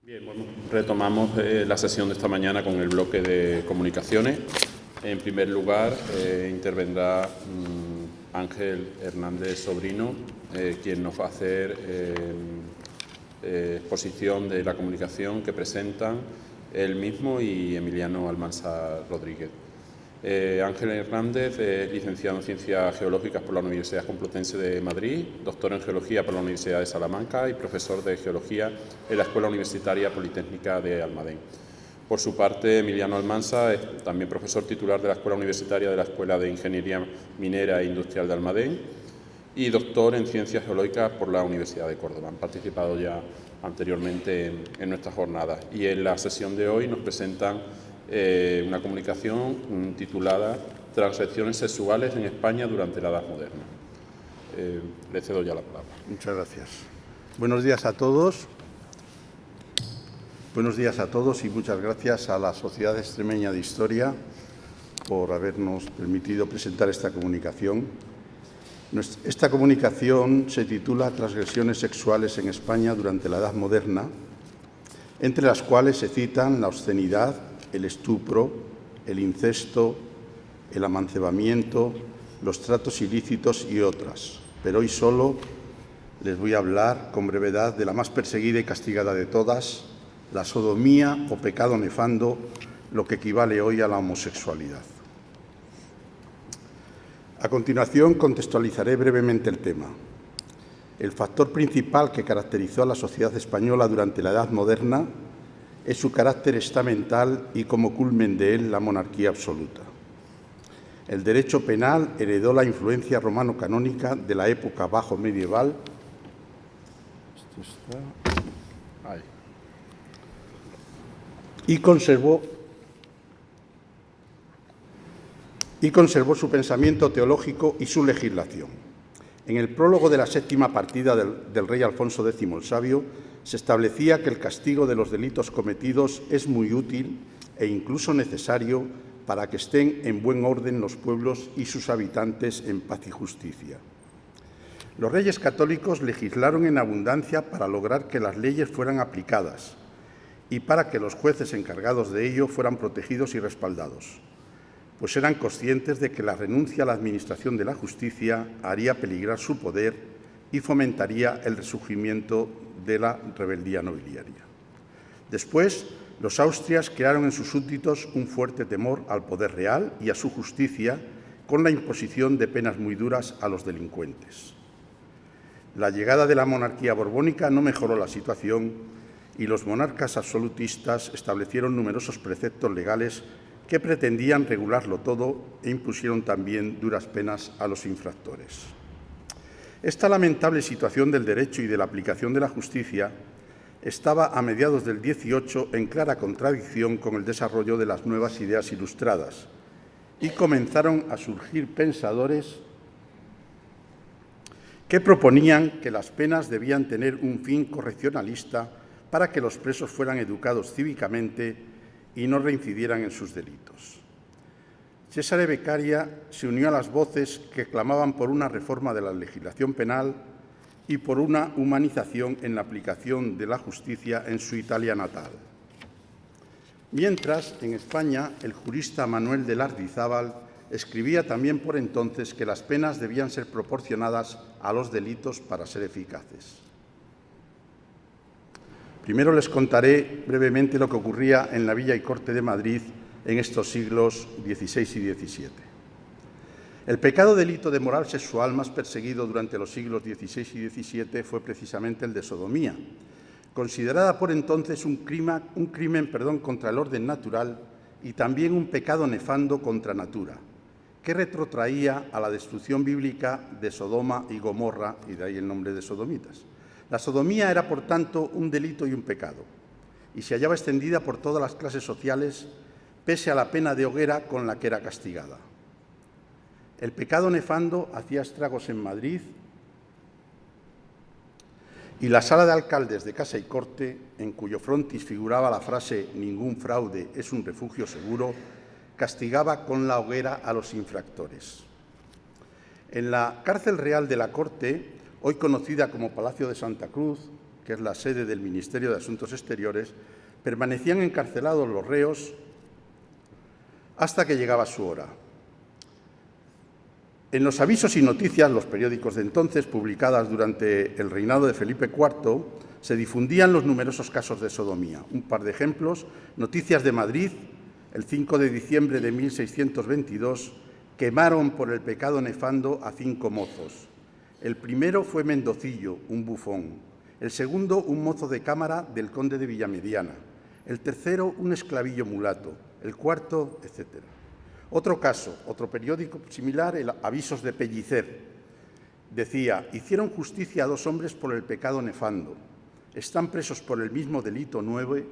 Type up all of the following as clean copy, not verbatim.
Bien, bueno, retomamos la sesión de esta mañana con el bloque de comunicaciones. En primer lugar, intervendrá Ángel Hernández Sobrino, quien nos va a hacer exposición de la comunicación que presentan él mismo y Emiliano Almansa Rodríguez. Ángel Hernández es licenciado en Ciencias Geológicas por la Universidad Complutense de Madrid, doctor en Geología por la Universidad de Salamanca y profesor de Geología en la Escuela Universitaria Politécnica de Almadén. Por su parte, Emiliano Almansa es también profesor titular de la Escuela Universitaria de la Escuela de Ingeniería Minera e Industrial de Almadén y doctor en Ciencias Geológicas por la Universidad de Córdoba. Han participado ya anteriormente en nuestras jornadas y en la sesión de hoy nos presentan una comunicación titulada Transgresiones sexuales en España durante la Edad Moderna. Le cedo ya la palabra. Muchas gracias. Buenos días a todos. Buenos días a todos y muchas gracias a la Sociedad Extremeña de Historia por habernos permitido presentar esta comunicación. Esta comunicación se titula Transgresiones sexuales en España durante la Edad Moderna, entre las cuales se citan la obscenidad, el estupro, el incesto, el amancebamiento, los tratos ilícitos y otras. Pero hoy solo les voy a hablar con brevedad de la más perseguida y castigada de todas, la sodomía o pecado nefando, lo que equivale hoy a la homosexualidad. A continuación contextualizaré brevemente el tema. El factor principal que caracterizó a la sociedad española durante la Edad Moderna es su carácter estamental y, como culmen de él, la monarquía absoluta. El derecho penal heredó la influencia romano-canónica de la época bajo-medieval y conservó su pensamiento teológico y su legislación. En el prólogo de la séptima partida del rey Alfonso X el Sabio se establecía que el castigo de los delitos cometidos es muy útil e incluso necesario para que estén en buen orden los pueblos y sus habitantes en paz y justicia. Los reyes católicos legislaron en abundancia para lograr que las leyes fueran aplicadas y para que los jueces encargados de ello fueran protegidos y respaldados, pues eran conscientes de que la renuncia a la administración de la justicia haría peligrar su poder y fomentaría el resurgimiento de la rebeldía nobiliaria. Después, los Austrias crearon en sus súbditos un fuerte temor al poder real y a su justicia, con la imposición de penas muy duras a los delincuentes. La llegada de la monarquía borbónica no mejoró la situación y los monarcas absolutistas establecieron numerosos preceptos legales que pretendían regularlo todo e impusieron también duras penas a los infractores. Esta lamentable situación del derecho y de la aplicación de la justicia estaba a mediados del XVIII en clara contradicción con el desarrollo de las nuevas ideas ilustradas y comenzaron a surgir pensadores que proponían que las penas debían tener un fin correccionalista para que los presos fueran educados cívicamente y no reincidieran en sus delitos. Cesare Beccaria se unió a las voces que clamaban por una reforma de la legislación penal y por una humanización en la aplicación de la justicia en su Italia natal. Mientras, en España, el jurista Manuel de Lardizábal escribía también por entonces que las penas debían ser proporcionadas a los delitos para ser eficaces. Primero les contaré brevemente lo que ocurría en la Villa y Corte de Madrid en estos siglos XVI y XVII. El pecado delito de moral sexual más perseguido durante los siglos XVI y XVII fue precisamente el de sodomía, considerada por entonces un crimen contra el orden natural y también un pecado nefando contra natura, que retrotraía a la destrucción bíblica de Sodoma y Gomorra, y de ahí el nombre de sodomitas. La sodomía era, por tanto, un delito y un pecado, y se hallaba extendida por todas las clases sociales, pese a la pena de hoguera con la que era castigada. El pecado nefando hacía estragos en Madrid y la Sala de Alcaldes de Casa y Corte, en cuyo frontis figuraba la frase «Ningún fraude es un refugio seguro», castigaba con la hoguera a los infractores. En la cárcel real de la Corte, hoy conocida como Palacio de Santa Cruz, que es la sede del Ministerio de Asuntos Exteriores, permanecían encarcelados los reos hasta que llegaba su hora. En los avisos y noticias, los periódicos de entonces, publicadas durante el reinado de Felipe IV, se difundían los numerosos casos de sodomía. Un par de ejemplos: Noticias de Madrid, el 5 de diciembre de 1622, quemaron por el pecado nefando a 5 mozos. El primero fue Mendocillo, un bufón. El segundo, un mozo de cámara del conde de Villamediana. El tercero, un esclavillo mulato. El cuarto, etc. Otro caso, otro periódico similar, el Avisos de Pellicer, decía: hicieron justicia a 2 hombres por el pecado nefando. Están presos por el mismo delito 9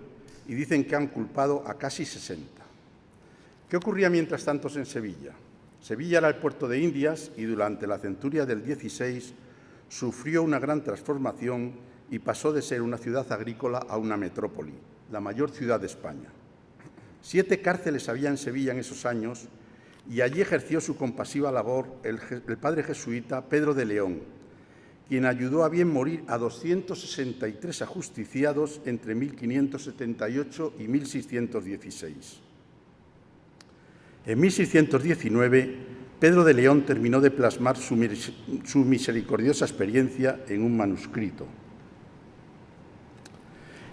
y dicen que han culpado a casi 60. ¿Qué ocurría mientras tanto en Sevilla? Sevilla era el puerto de Indias y durante la centuria del XVI sufrió una gran transformación y pasó de ser una ciudad agrícola a una metrópoli, la mayor ciudad de España. 7 cárceles había en Sevilla en esos años y allí ejerció su compasiva labor el padre jesuita Pedro de León, quien ayudó a bien morir a 263 ajusticiados entre 1578 y 1616. En 1619, Pedro de León terminó de plasmar su misericordiosa experiencia en un manuscrito.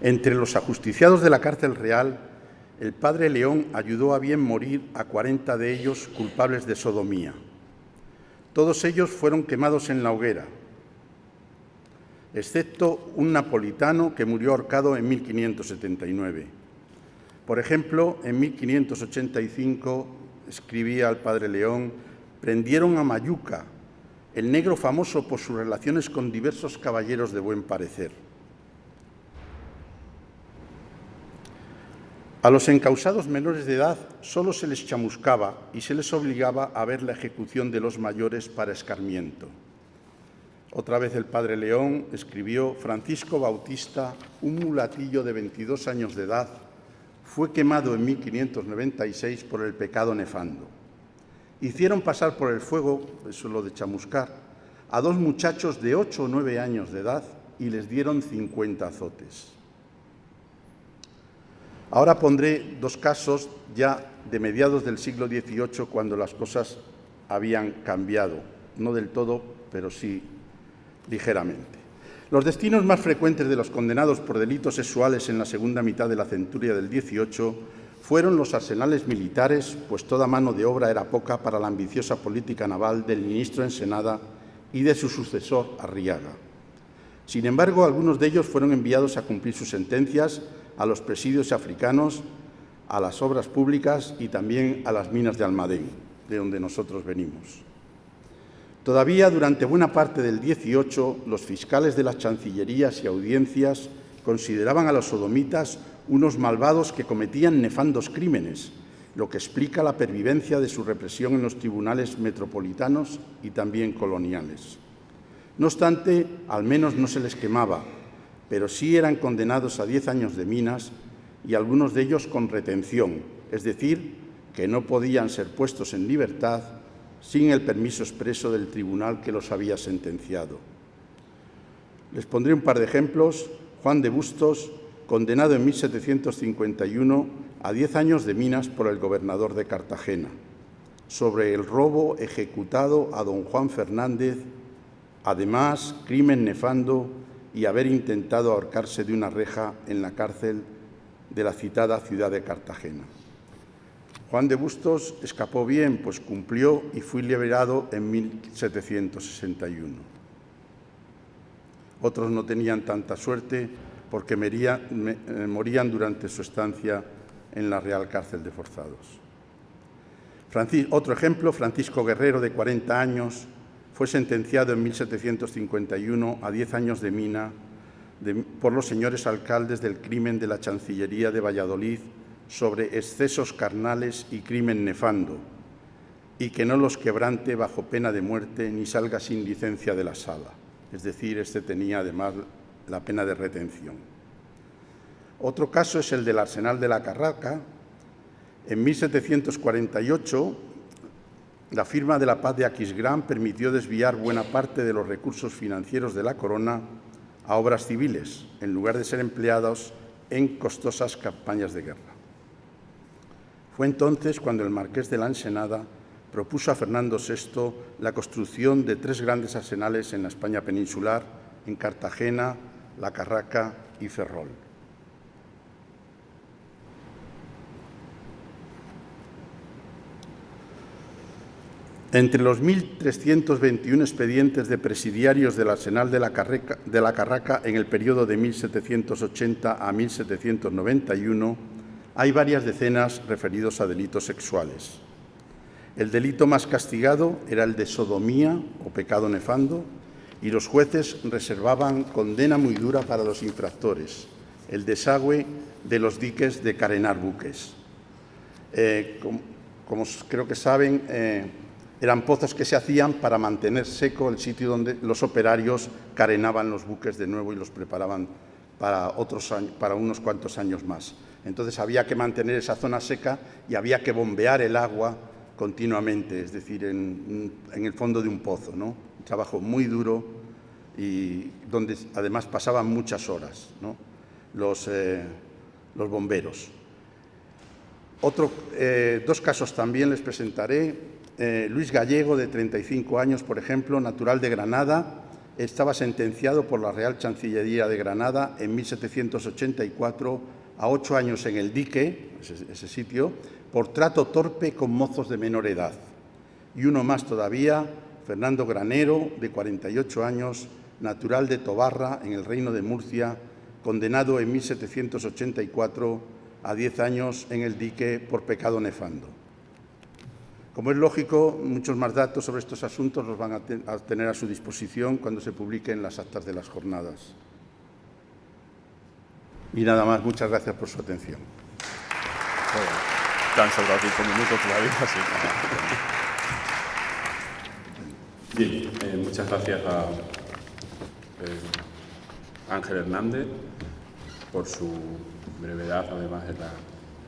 Entre los ajusticiados de la cárcel real, el padre León ayudó a bien morir a 40 de ellos culpables de sodomía. Todos ellos fueron quemados en la hoguera, excepto un napolitano que murió ahorcado en 1579. Por ejemplo, en 1585, escribía el padre León, prendieron a Mayuca, el negro famoso por sus relaciones con diversos caballeros de buen parecer. A los encausados menores de edad solo se les chamuscaba y se les obligaba a ver la ejecución de los mayores para escarmiento. Otra vez el padre León escribió: Francisco Bautista, un mulatillo de 22 años de edad, fue quemado en 1596 por el pecado nefando. Hicieron pasar por el fuego, eso es lo de chamuscar, a 2 muchachos de 8 o 9 años de edad y les dieron 50 azotes. Ahora pondré 2 casos ya de mediados del siglo XVIII, cuando las cosas habían cambiado, no del todo, pero sí ligeramente. Los destinos más frecuentes de los condenados por delitos sexuales en la segunda mitad de la centuria del XVIII fueron los arsenales militares, pues toda mano de obra era poca para la ambiciosa política naval del ministro Ensenada y de su sucesor Arriaga. Sin embargo, algunos de ellos fueron enviados a cumplir sus sentencias a los presidios africanos, a las obras públicas y también a las minas de Almadén, de donde nosotros venimos. Todavía durante buena parte del XVIII, los fiscales de las chancillerías y audiencias consideraban a los sodomitas unos malvados que cometían nefandos crímenes, lo que explica la pervivencia de su represión en los tribunales metropolitanos y también coloniales. No obstante, al menos no se les quemaba, pero sí eran condenados a 10 años de minas y algunos de ellos con retención, es decir, que no podían ser puestos en libertad sin el permiso expreso del tribunal que los había sentenciado. Les pondré un par de ejemplos. Juan de Bustos, condenado en 1751 a 10 años de minas por el gobernador de Cartagena, sobre el robo ejecutado a don Juan Fernández, además, crimen nefando y haber intentado ahorcarse de una reja en la cárcel de la citada ciudad de Cartagena. Juan de Bustos escapó bien, pues cumplió y fue liberado en 1761. Otros no tenían tanta suerte porque morían durante su estancia en la Real Cárcel de Forzados. Otro ejemplo, Francisco Guerrero, de 40 años, fue sentenciado en 1751 a 10 años de mina por los señores alcaldes del crimen de la Chancillería de Valladolid sobre excesos carnales y crimen nefando, y que no los quebrante bajo pena de muerte ni salga sin licencia de la sala. Es decir, este tenía además la pena de retención. Otro caso es el del Arsenal de la Carraca. En 1748, la firma de la paz de Aquisgrán permitió desviar buena parte de los recursos financieros de la corona a obras civiles, en lugar de ser empleados en costosas campañas de guerra. Fue entonces cuando el marqués de la Ensenada propuso a Fernando VI la construcción de 3 grandes arsenales en la España peninsular, en Cartagena, La Carraca y Ferrol. Entre los 1.321 expedientes de presidiarios del arsenal de la Carraca en el periodo de 1780 a 1791 hay varias decenas referidos a delitos sexuales. El delito más castigado era el de sodomía o pecado nefando, y los jueces reservaban condena muy dura para los infractores, el desagüe de los diques de carenar buques. Como creo que saben, eran pozos que se hacían para mantener seco el sitio donde los operarios carenaban los buques de nuevo y los preparaban para unos cuantos años más. Entonces había que mantener esa zona seca y había que bombear el agua continuamente, es decir, en el fondo de un pozo, ¿no? Un trabajo muy duro y donde además pasaban muchas horas, ¿no? Los bomberos. 2 casos también les presentaré. Luis Gallego, de 35 años, por ejemplo, natural de Granada, estaba sentenciado por la Real Chancillería de Granada en 1784 a 8 años en el dique, ese sitio, por trato torpe con mozos de menor edad. Y uno más todavía, Fernando Granero, de 48 años, natural de Tobarra, en el Reino de Murcia, condenado en 1784 a 10 años en el dique por pecado nefando. Como es lógico, muchos más datos sobre estos asuntos los van a tener a su disposición cuando se publiquen las actas de las jornadas. Y nada más, muchas gracias por su atención. Te han sobrado 5 minutos todavía, así. Bien, muchas gracias a Ángel Hernández por su brevedad, además, en la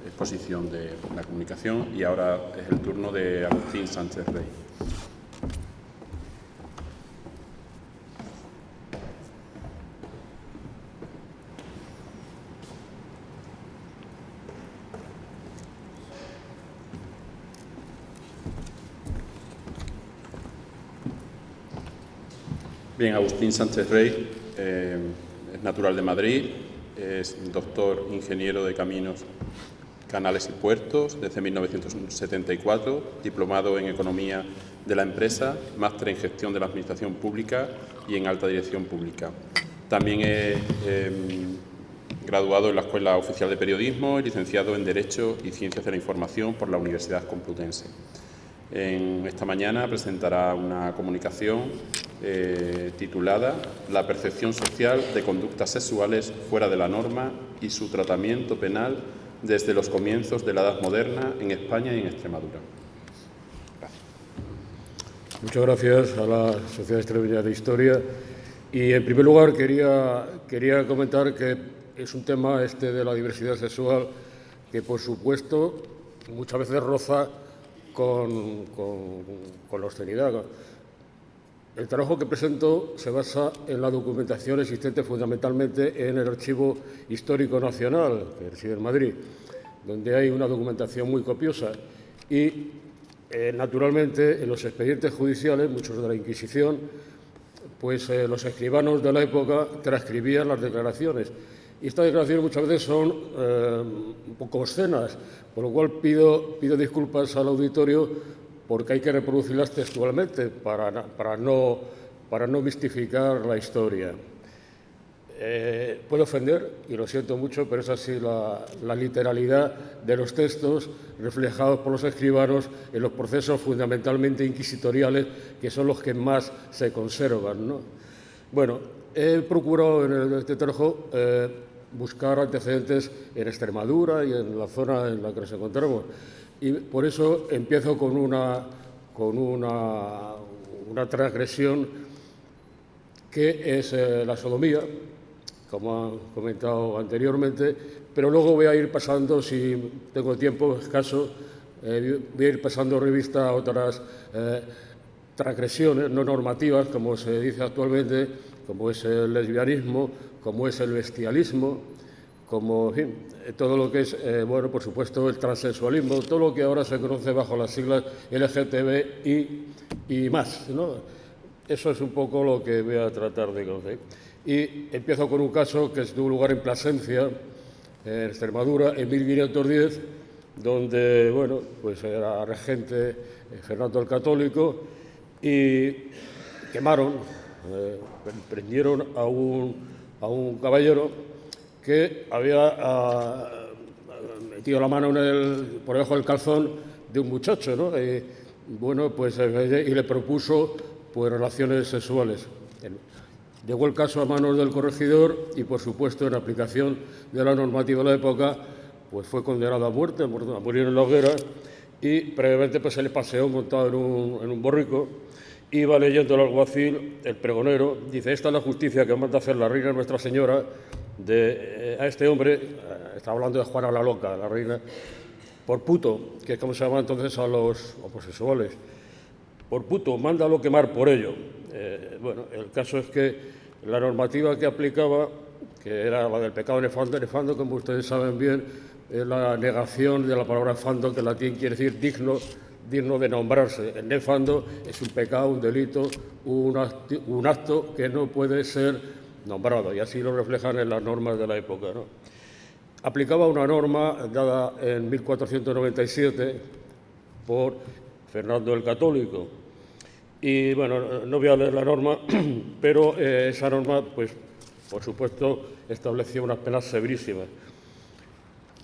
exposición de la comunicación, y ahora es el turno de Agustín Sánchez Rey. Bien, Agustín Sánchez Rey es natural de Madrid, es doctor ingeniero de Caminos, Canales y Puertos desde 1974, diplomado en Economía de la Empresa, máster en Gestión de la Administración Pública y en Alta Dirección Pública. También es graduado en la Escuela Oficial de Periodismo y licenciado en Derecho y Ciencias de la Información por la Universidad Complutense. Esta mañana presentará una comunicación titulada «La percepción social de conductas sexuales fuera de la norma y su tratamiento penal desde los comienzos de la Edad Moderna en España y en Extremadura». Gracias. Muchas gracias a la Sociedad Extremeña de Historia. Y, en primer lugar, quería comentar que es un tema de la diversidad sexual que, por supuesto, muchas veces roza con la obscenidad. El trabajo que presento se basa en la documentación existente fundamentalmente en el Archivo Histórico Nacional, que reside en Madrid, donde hay una documentación muy copiosa y, naturalmente, en los expedientes judiciales, muchos de la Inquisición, pues los escribanos de la época transcribían las declaraciones. Y estas declaraciones muchas veces son un poco obscenas, por lo cual pido disculpas al auditorio porque hay que reproducirlas textualmente para no mistificar la historia. Puede ofender, y lo siento mucho, pero es así la literalidad de los textos reflejados por los escribanos en los procesos fundamentalmente inquisitoriales, que son los que más se conservan, ¿no? Bueno, he procurado en este trabajo buscar antecedentes en Extremadura y en la zona en la que nos encontramos. Y por eso empiezo con una transgresión que es la sodomía, como han comentado anteriormente, pero luego voy a ir pasando, si tengo tiempo escaso, voy a ir pasando revista a otras transgresiones no normativas, como se dice actualmente, como es el lesbianismo, como es el bestialismo, como, en fin, todo lo que es, bueno, por supuesto, el transexualismo, todo lo que ahora se conoce bajo las siglas LGTBI y más, ¿no? Eso es un poco lo que voy a tratar de conocer. Y empiezo con un caso que tuvo lugar en Plasencia, en Extremadura, en 1510, donde, bueno, pues era regente Fernando el Católico y quemaron, prendieron a un caballero que había metido la mano por debajo del calzón de un muchacho, ¿no? Bueno, pues, y le propuso pues relaciones sexuales. Llegó el caso a manos del corregidor y, por supuesto, en aplicación de la normativa de la época, pues fue condenado a muerte, a morir en la hoguera, y previamente pues se le paseó montado en un borrico. Iba leyendo el alguacil, el pregonero, dice: esta es la justicia que manda hacer la reina Nuestra Señora a este hombre, está hablando de Juana la Loca, la reina, por puto, que es como se llama entonces a los homosexuales. Por puto, mándalo quemar por ello. Bueno, el caso es que la normativa que aplicaba, que era la del pecado nefando, como ustedes saben bien, es la negación de la palabra nefando, que en latín quiere decir digno de nombrarse. El nefando es un pecado, un delito, un acto que no puede ser nombrado, y así lo reflejan en las normas de la época, ¿no? Aplicaba una norma dada en 1497 por Fernando el Católico. Y, bueno, no voy a leer la norma, pero esa norma, pues, por supuesto, establecía unas penas severísimas.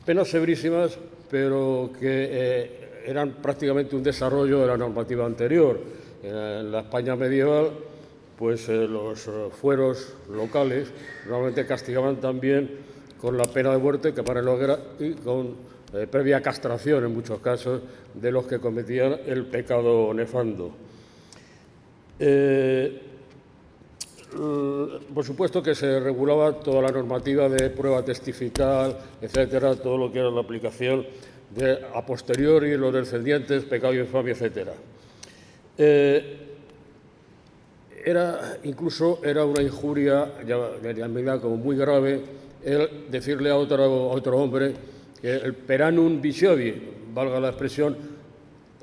Penas severísimas, pero que eran prácticamente un desarrollo de la normativa anterior. En la España medieval, pues los fueros locales normalmente castigaban también con la pena de muerte, que para la hoguera, y con previa castración, en muchos casos, de los que cometían el pecado nefando. Por supuesto que se regulaba toda la normativa de prueba testifical, etcétera, todo lo que era la aplicación de a posteriori, los descendientes, pecado y infamia, etcétera. Incluso era una injuria, ya medida como muy grave, el decirle a otro hombre que el peranum visiovi, valga la expresión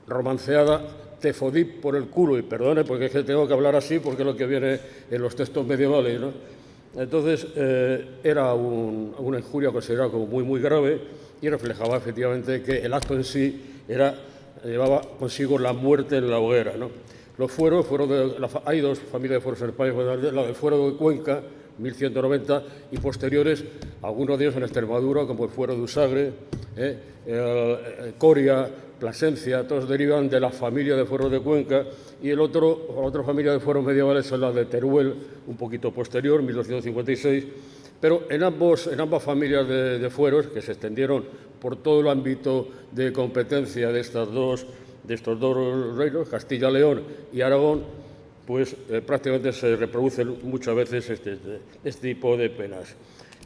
romanceada, te fodí por el culo, y perdone porque es que tengo que hablar así porque es lo que viene en los textos medievales, ¿no? Entonces, era una injuria considerada como muy, muy grave y reflejaba efectivamente que el acto en sí llevaba consigo la muerte en la hoguera, ¿no? Los fueros hay dos familias de fueros en España, la del fuero de Cuenca, 1190, y posteriores, algunos de ellos en Extremadura, como el fuero de Usagre, Coria, Plasencia, todos derivan de la familia de fueros de Cuenca, y la otra familia de fueros medievales es la de Teruel, un poquito posterior, 1256, pero en ambas familias de fueros, que se extendieron por todo el ámbito de competencia de estos dos reinos, Castilla-León y Aragón, pues prácticamente se reproducen muchas veces este tipo de penas.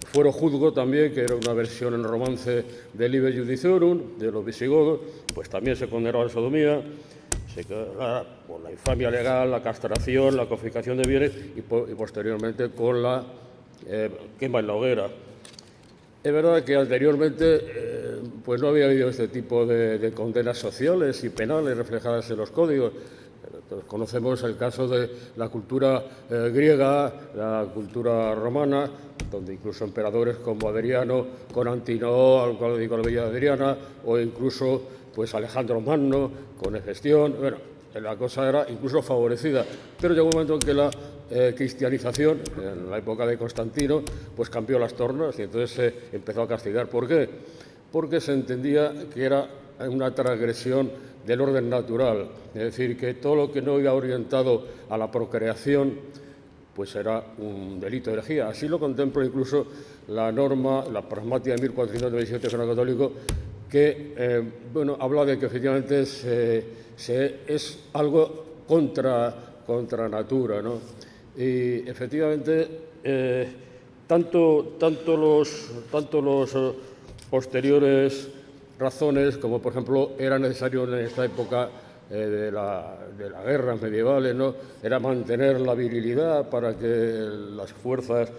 Fuero juzgo también, que era una versión en romance del Liber Judiciorum, de los visigodos, pues también se condenaba a la sodomía, por la infamia legal, la castración, la confiscación de bienes y posteriormente con la quema en la hoguera. Es verdad que anteriormente pues no había habido este tipo de condenas sociales y penales reflejadas en los códigos. Conocemos el caso de la cultura griega, la cultura romana, donde incluso emperadores como Adriano con Antinoo, al cual dedicó la Villa Adriana, o incluso pues Alejandro Magno con Hefestión. Bueno, la cosa era incluso favorecida, pero llegó un momento en que la cristianización, en la época de Constantino, pues cambió las tornas y entonces se empezó a castigar. ¿Por qué? Porque se entendía que era una transgresión del orden natural, es decir, que todo lo que no iba orientado a la procreación, pues era un delito de herejía. Así lo contempla incluso la norma, la pragmática de 1427 del Senado Católico, que habla de que efectivamente es algo contra natura, ¿no? Y efectivamente tanto los posteriores razones, como por ejemplo era necesario en esta época de las guerras medievales, ¿no? Era mantener la virilidad para que las fuerzas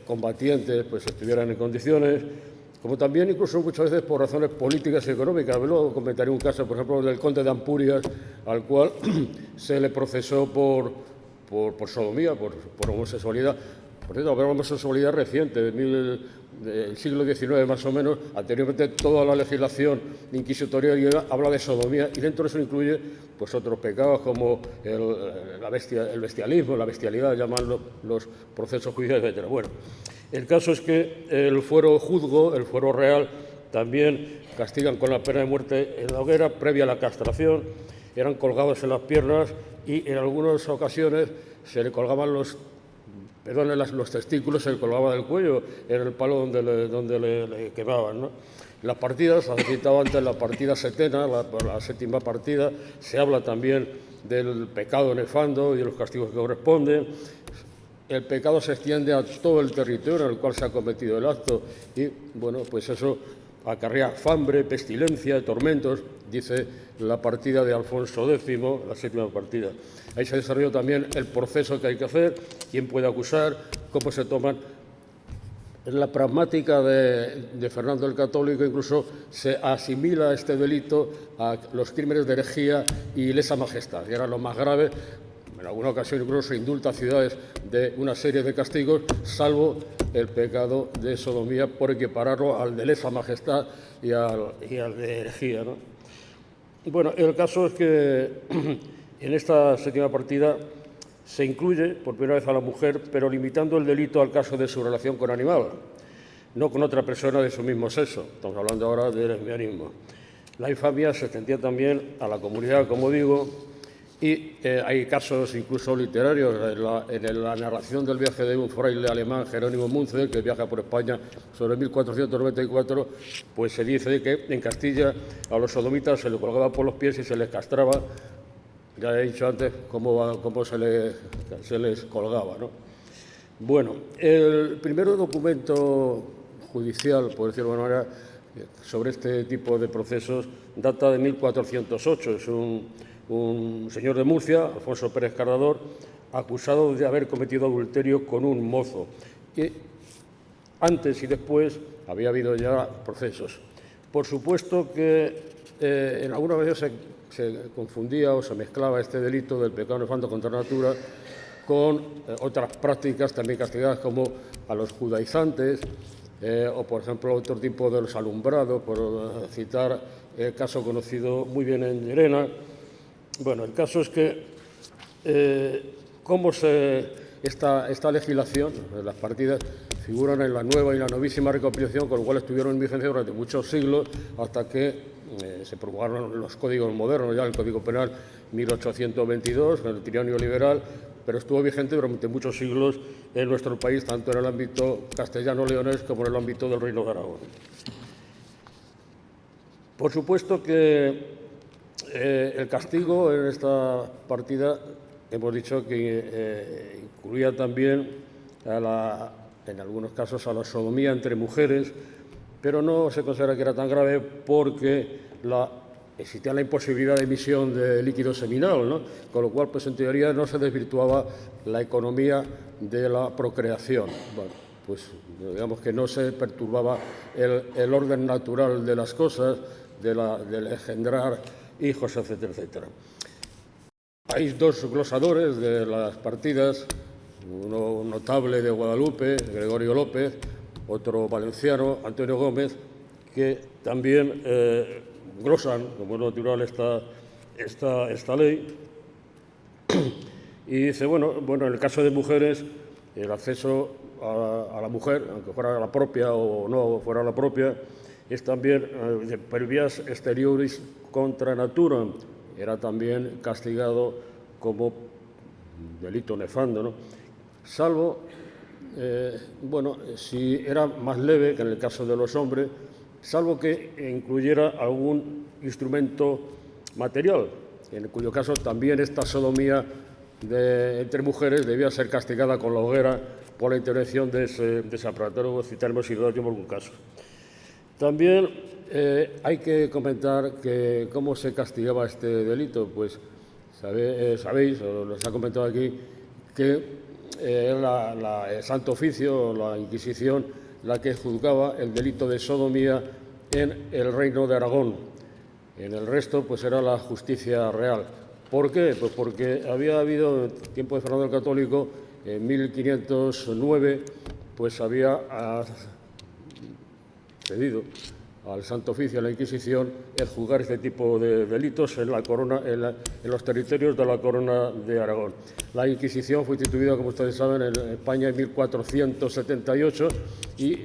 combatientes pues estuvieran en condiciones, como también incluso muchas veces por razones políticas y económicas. Luego comentaré un caso, por ejemplo, del conde de Ampurias, al cual se le procesó por sodomía, por homosexualidad. Por cierto, hablamos de homosexualidad reciente, del siglo XIX más o menos. Anteriormente toda la legislación inquisitorial habla de sodomía y dentro de eso incluye pues otros pecados como el bestialismo, la bestialidad, llaman los procesos judiciales, etc. Bueno, el caso es que el fuero juzgo, el fuero real, también castigan con la pena de muerte en la hoguera previa a la castración. Eran colgados en las piernas y en algunas ocasiones se le colgaban los testículos, se le colgaba del cuello, era el palo donde le quemaban, ¿no? Las partidas, has citado antes la partida setena, la séptima partida, se habla también del pecado nefando y de los castigos que corresponden. El pecado se extiende a todo el territorio en el cual se ha cometido el acto y, bueno, pues eso acarrea hambre, pestilencia, tormentos, dice la partida de Alfonso X, la séptima partida. Ahí se desarrolló también el proceso que hay que hacer, quién puede acusar, cómo se toman. En la pragmática de Fernando el Católico incluso se asimila este delito a los crímenes de herejía y lesa majestad, que eran los más graves. En alguna ocasión incluso se indulta a ciudades de una serie de castigos, salvo el pecado de sodomía, por equipararlo al de lesa majestad y al de herejía, ¿no? Bueno, el caso es que en esta séptima partida se incluye por primera vez a la mujer, pero limitando el delito al caso de su relación con animal, no con otra persona de su mismo sexo. Estamos hablando ahora de lesbianismo. La infamia se extendía también a la comunidad, como digo, y hay casos incluso literarios. En la narración del viaje de un fraile alemán, Jerónimo Munzer, que viaja por España sobre 1494, pues se dice que en Castilla a los sodomitas se les colgaba por los pies y se les castraba. Ya he dicho antes cómo se les colgaba, ¿no? Bueno, el primer documento judicial, por decirlo de alguna manera, sobre este tipo de procesos data de 1408. Es un señor de Murcia, Alfonso Pérez Cardador, acusado de haber cometido adulterio con un mozo. Y antes y después había habido ya procesos. Por supuesto que en algunas veces se confundía o se mezclaba este delito del pecado nefando contra la natura con otras prácticas también castigadas, como a los judaizantes o, por ejemplo, otro tipo de los alumbrados, por citar el caso conocido muy bien en Llerena. Bueno, el caso es que esta legislación, las partidas, figuran en la nueva y la novísima recopilación, con lo cual estuvieron en vigencia durante muchos siglos, hasta que se promulgaron los códigos modernos, ya el Código Penal 1822, el trienio liberal, pero estuvo vigente durante muchos siglos en nuestro país, tanto en el ámbito castellano-leonés como en el ámbito del Reino de Aragón. Por supuesto que el castigo en esta partida, hemos dicho que incluía también, en algunos casos, a la sodomía entre mujeres, pero no se considera que era tan grave porque existía la imposibilidad de emisión de líquido seminal, ¿no? Con lo cual, pues en teoría no se desvirtuaba la economía de la procreación. Bueno, pues digamos que no se perturbaba el orden natural de las cosas, del engendrar hijos, etcétera, etcétera. Hay dos glosadores de las partidas, uno notable de Guadalupe, Gregorio López, otro valenciano, Antonio Gómez, que también glosan, como es natural, esta ley. Y dice, bueno, en el caso de mujeres, el acceso a la mujer, aunque fuera la propia o no fuera la propia, es también per vias exterioris contra natura, era también castigado como delito nefando, ¿no? Salvo, si era más leve que en el caso de los hombres, salvo que incluyera algún instrumento material, en cuyo caso también esta sodomía entre mujeres debía ser castigada con la hoguera por la intervención de ese aparato. Luego citaremos si no tenemos algún caso. También hay que comentar que cómo se castigaba este delito. Pues sabéis, o los ha comentado aquí, que era el Santo Oficio, la Inquisición, la que juzgaba el delito de sodomía en el Reino de Aragón. En el resto, pues era la justicia real. ¿Por qué? Pues porque había habido, en el tiempo de Fernando el Católico, en 1509, pues había cedido al Santo Oficio, a la Inquisición, el juzgar este tipo de delitos en los territorios de la Corona de Aragón. La Inquisición fue instituida, como ustedes saben, en España en 1478 y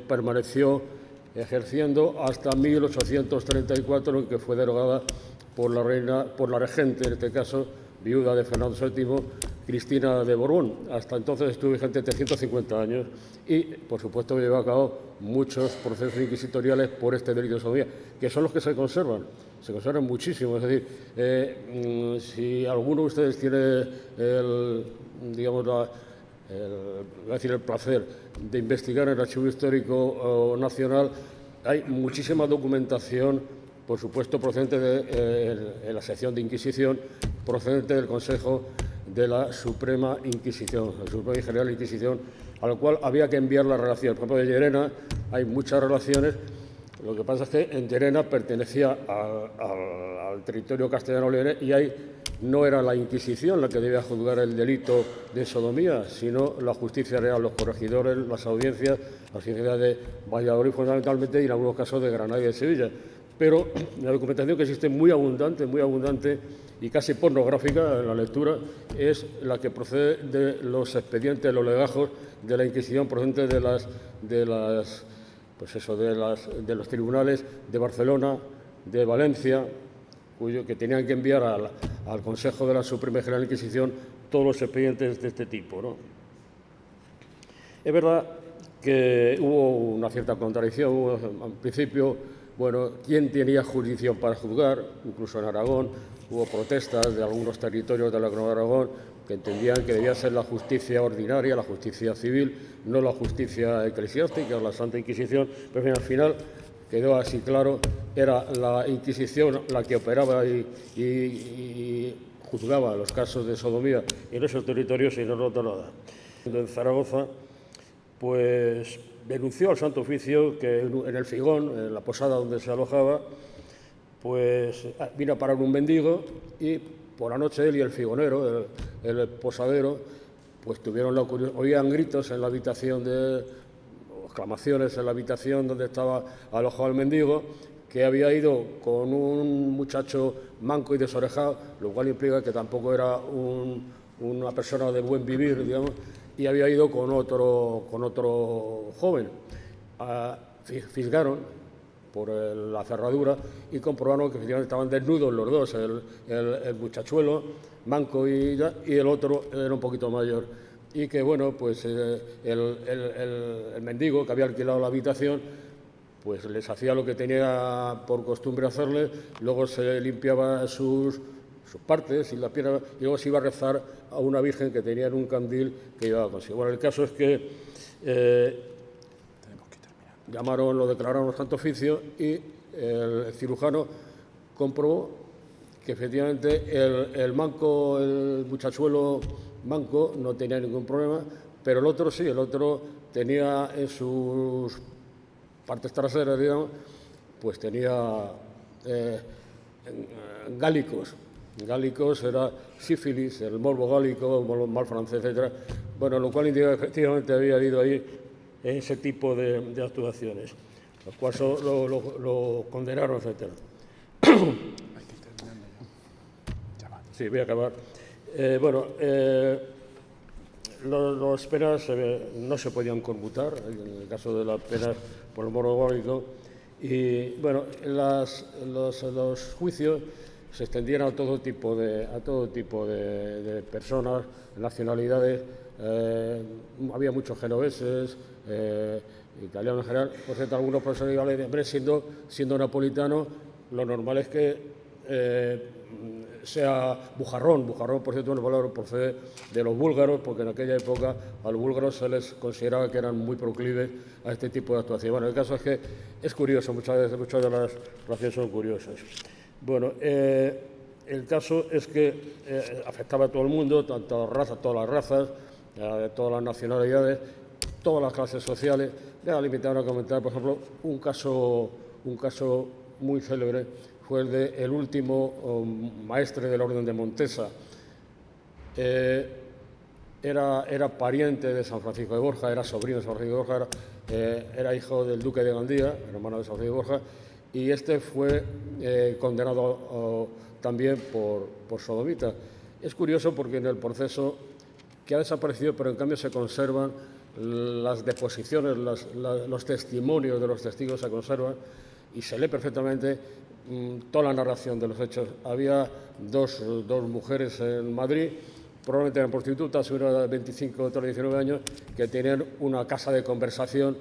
permaneció ejerciendo hasta 1834, en que fue derogada por la regente, en este caso, viuda de Fernando VII, Cristina de Borbón. Hasta entonces estuvo vigente 350 años y, por supuesto, llevó a cabo muchos procesos inquisitoriales por este delito de sodomía, que son los que se conservan muchísimo. Es decir, si alguno de ustedes tiene el placer de investigar en el Archivo Histórico Nacional, hay muchísima documentación, por supuesto, procedente de la sección de Inquisición, procedente del Consejo de la Suprema Inquisición, la Suprema y General Inquisición, a lo cual había que enviar la relación. Por ejemplo, de Llerena hay muchas relaciones. Lo que pasa es que en Llerena pertenecía al territorio castellano-leonés y ahí no era la Inquisición la que debía juzgar el delito de sodomía, sino la justicia real, los corregidores, las audiencias de Valladolid fundamentalmente y en algunos casos de Granada y de Sevilla. Pero la documentación que existe muy abundante y casi pornográfica en la lectura es la que procede de los expedientes, los legajos de la Inquisición procedentes de los tribunales de Barcelona, de Valencia, que tenían que enviar al Consejo de la Suprema y General Inquisición todos los expedientes de este tipo, ¿no? Es verdad que hubo una cierta contradicción. Al principio, ¿quién tenía jurisdicción para juzgar? Incluso en Aragón hubo protestas de algunos territorios de la Corona de Aragón que entendían que debía ser la justicia ordinaria, la justicia civil, no la justicia eclesiástica, la Santa Inquisición, pero al final quedó así claro, era la Inquisición la que operaba y juzgaba los casos de sodomía en esos territorios y no nada. En Zaragoza, pues denunció al Santo Oficio que en el Figón, en la posada donde se alojaba, pues vino a parar un mendigo y por la noche él y el figonero, el posadero, pues tuvieron la curiosidad, oían gritos en la habitación exclamaciones en la habitación donde estaba alojado el mendigo, que había ido con un muchacho manco y desorejado, lo cual implica que tampoco era una persona de buen vivir, digamos, y había ido con otro joven. Fisgaron por la cerradura y comprobaron que efectivamente estaban desnudos los dos, el muchachuelo manco y el otro era un poquito mayor. Y que, pues el mendigo que había alquilado la habitación, pues les hacía lo que tenía por costumbre hacerle, luego se limpiaba sus partes y las piernas y luego se iba a rezar a una virgen que tenía en un candil que llevaba consigo. Bueno, el caso es que lo declararon al Santo Oficio y el cirujano comprobó que efectivamente el muchachuelo manco no tenía ningún problema, pero el otro sí, el otro tenía en sus partes traseras, digamos, pues tenía gálicos. Gálicos era sífilis, el morbo gálico, el mal francés, etc. Lo cual indica que efectivamente había habido ahí ese tipo de actuaciones, los cuales lo condenaron, etc. Sí, voy a acabar. Las penas no se podían conmutar, en el caso de las penas por el morbo gálico, y los juicios se extendían a todo tipo de personas, nacionalidades. Había muchos genoveses, italianos en general. Por cierto, algunos profesores siendo napolitano, lo normal es que sea Bujarrón. Bujarrón, por cierto, una palabra procede de los búlgaros, porque en aquella época a los búlgaros se les consideraba que eran muy proclives a este tipo de actuación. Bueno, el caso es que es curioso, muchas veces muchas de las relaciones son curiosas. Bueno, el caso es que afectaba a todo el mundo, tanto todas las razas, todas las nacionalidades, todas las clases sociales. Ya limitaron a comentar, por ejemplo, un caso muy célebre fue el del último maestre de la Orden de Montesa. Era pariente de San Francisco de Borja, era sobrino de San Francisco de Borja, era hijo del duque de Gandía, hermano de San Francisco de Borja, y este fue condenado también por sodomita. Es curioso porque en el proceso, que ha desaparecido, pero en cambio se conservan las deposiciones, los testimonios de los testigos se conservan y se lee perfectamente toda la narración de los hechos. Había dos mujeres en Madrid, probablemente eran prostitutas, una de 25, otra de 19 años, que tenían una casa de conversación,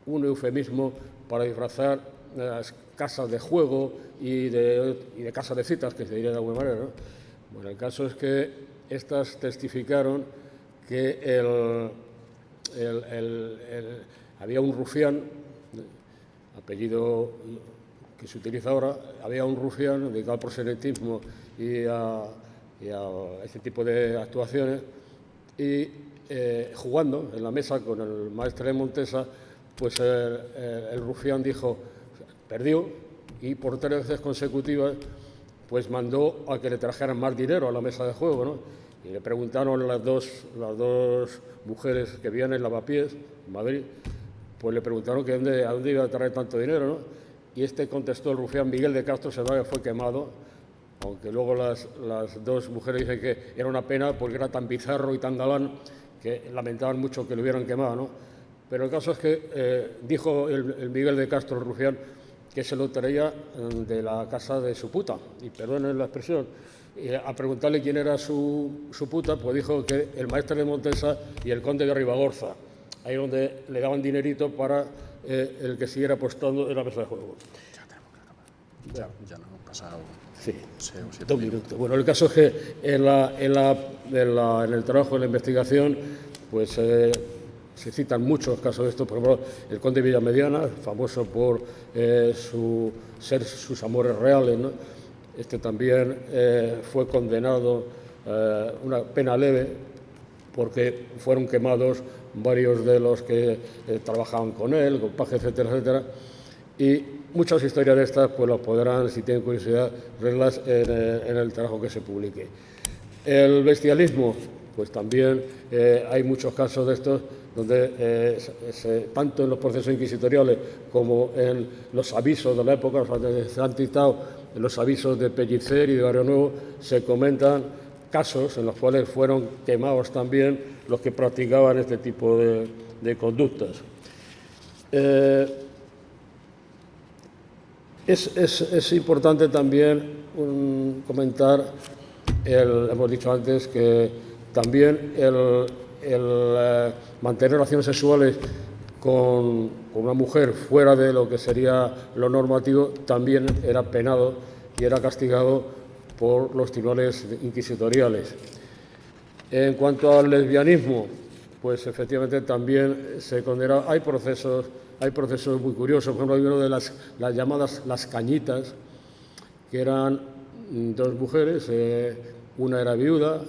un eufemismo para disfrazar las casas de juego y de casas de citas, que se diría de alguna manera, ¿no? Bueno, el caso es que estas testificaron que había un rufián, apellido que se utiliza ahora, había un rufián dedicado al proxenetismo y a este tipo de actuaciones, y jugando en la mesa con el maestre de Montesa, pues el rufián perdió, y por 3 veces consecutivas pues mandó a que le trajeran más dinero a la mesa de juego, ¿no? Y le preguntaron las dos mujeres que vivían en Lavapiés, en Madrid, pues le preguntaron que a dónde iba a traer tanto dinero, ¿no? Y este contestó, el rufián Miguel de Castro Serrano, fue quemado, aunque luego las dos mujeres dicen que era una pena porque era tan bizarro y tan galán que lamentaban mucho que lo hubieran quemado, ¿no? Pero el caso es que dijo el Miguel de Castro, el rufián, que se lo traía de la casa de su puta, y perdonen la expresión. A preguntarle quién era su puta, pues dijo que el maestre de Montesa y el conde de Ribagorza, ahí donde le daban dinerito para el que siguiera apostando en la mesa de juego. Ya nos hemos pasado. Sí, 6 o 7 2 minutos. Bueno, el caso es que en el trabajo de la investigación, pues se citan muchos casos de esto. Por ejemplo, el conde de Villamediana, famoso por sus amores reales, ¿no? Este también fue condenado a una pena leve porque fueron quemados varios de los que trabajaban con él, con paje, etcétera, etcétera. Y muchas historias de estas pues las podrán, si tienen curiosidad, verlas en el trabajo que se publique. El bestialismo, pues también hay muchos casos de estos donde tanto en los procesos inquisitoriales como en los avisos de la época, se han citado en los avisos de Pellicer y de Barrio Nuevo, se comentan casos en los cuales fueron quemados también los que practicaban este tipo de conductas. Es importante también comentar, hemos dicho antes, que también el mantener relaciones sexuales con una mujer fuera de lo que sería lo normativo también era penado y era castigado por los tribunales inquisitoriales. En cuanto al lesbianismo, pues efectivamente también se condena. Hay procesos muy curiosos. Por ejemplo, hay uno de las llamadas las cañitas, que eran 2 mujeres, una era viuda,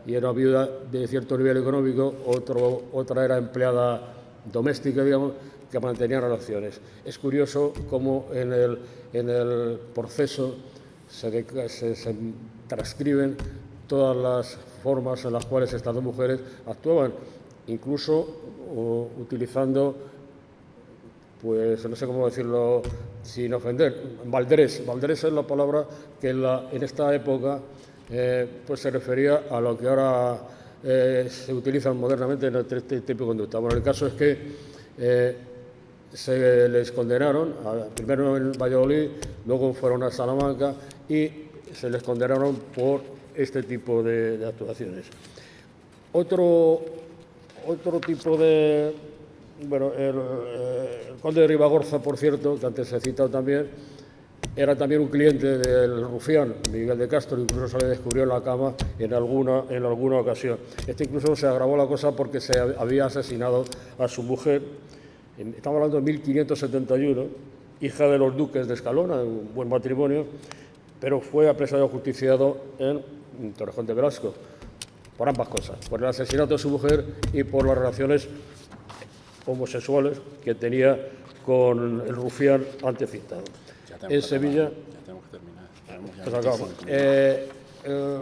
y era viuda de cierto nivel económico, otra era empleada doméstica, digamos, que mantenían relaciones. Es curioso cómo en el proceso se transcriben todas las formas en las cuales estas 2 mujeres actuaban, incluso utilizando, pues no sé cómo decirlo sin ofender, valdrés. Valdrés es la palabra que en esta época pues se refería a lo que ahora se utiliza modernamente en este tipo de conducta. Bueno, el caso es que se les condenaron, primero en Valladolid, luego fueron a Salamanca y se les condenaron por este tipo de actuaciones. Otro tipo de... Bueno, el conde de Ribagorza, por cierto, que antes se ha citado también, era también un cliente del rufián Miguel de Castro, incluso se le descubrió en la cama en alguna ocasión. Incluso se agravó la cosa porque se había asesinado a su mujer, estamos hablando de 1571, hija de los duques de Escalona, un buen matrimonio, pero fue apresado y ajusticiado en Torrejón de Velasco, por ambas cosas, por el asesinato de su mujer y por las relaciones homosexuales que tenía con el rufián antes citado. En Sevilla, ya tenemos que terminar.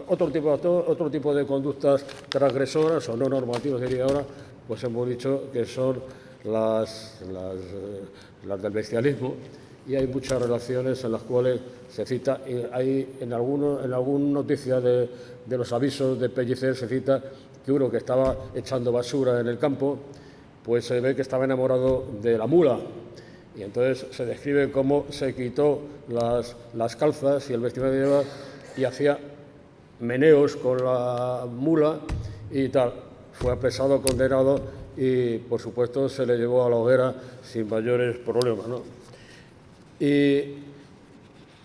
otro tipo de conductas transgresoras o no normativas, diría ahora, pues hemos dicho que son las del bestialismo, y hay muchas relaciones en las cuales se cita, hay en alguna noticia de los avisos de Pellicer se cita que uno que estaba echando basura en el campo, pues se ve que estaba enamorado de la mula, y entonces se describe cómo se quitó las calzas y el vestido que llevaba y hacía meneos con la mula y tal. Fue apresado, condenado y, por supuesto, se le llevó a la hoguera sin mayores problemas, ¿no? Y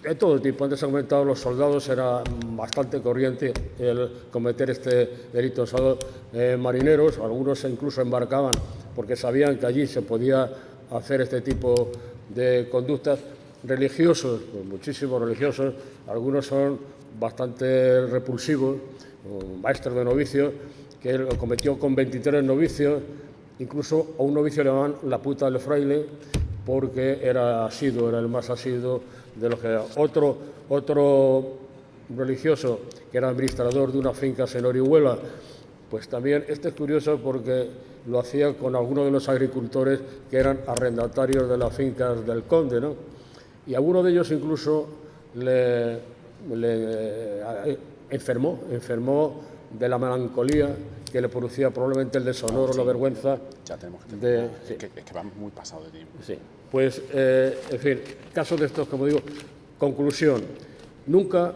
de todo tipo. Antes he comentado, los soldados era bastante corriente el cometer este delito. Marineros, algunos incluso embarcaban porque sabían que allí se podía hacer este tipo de conductas. Religiosos, pues muchísimos religiosos, algunos son bastante repulsivos, maestros de novicios, que él lo cometió con 23 novicios, incluso a un novicio le llamaban la puta del fraile, porque era asiduo, era el más asiduo de los que... Otro religioso, que era administrador de una finca en Orihuela, pues también, este es curioso porque lo hacía con algunos de los agricultores que eran arrendatarios de las fincas del conde, ¿no? Y alguno de ellos incluso le enfermó de la melancolía que le producía probablemente el deshonor o la vergüenza. Ya tenemos que terminar. Es que vamos muy pasado de tiempo. Sí, pues, en fin, casos de estos, como digo, conclusión. Nunca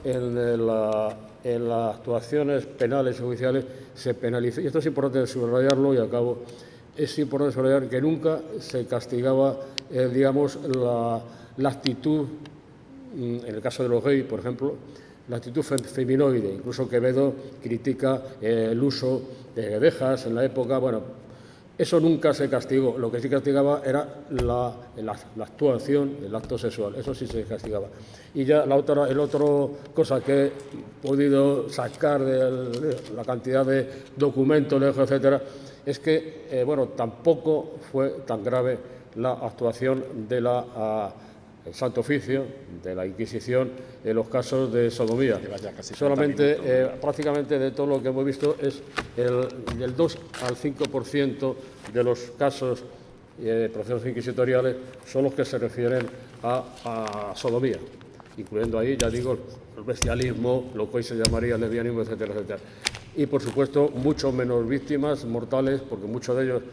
en las actuaciones penales y judiciales se penaliza, y esto es importante subrayarlo y acabo, es importante subrayar que nunca se castigaba, digamos, la actitud, en el caso de los gays, por ejemplo, la actitud feminoide. Incluso Quevedo critica el uso de guedejas en la época. Bueno, eso nunca se castigó. Lo que sí castigaba era la actuación, el acto sexual. Eso sí se castigaba. Y ya el otro cosa que he podido sacar de la cantidad de documentos, etcétera, es que, bueno, tampoco fue tan grave la actuación de el Santo Oficio, de la Inquisición, en los casos de sodomía. Solamente, prácticamente de todo lo que hemos visto, es del 2 al 5% de los casos procesos inquisitoriales son los que se refieren a sodomía, incluyendo ahí, ya digo, el bestialismo, lo que hoy se llamaría el lesbianismo, etcétera, etcétera. Y, por supuesto, mucho menos víctimas mortales, porque muchos de ellos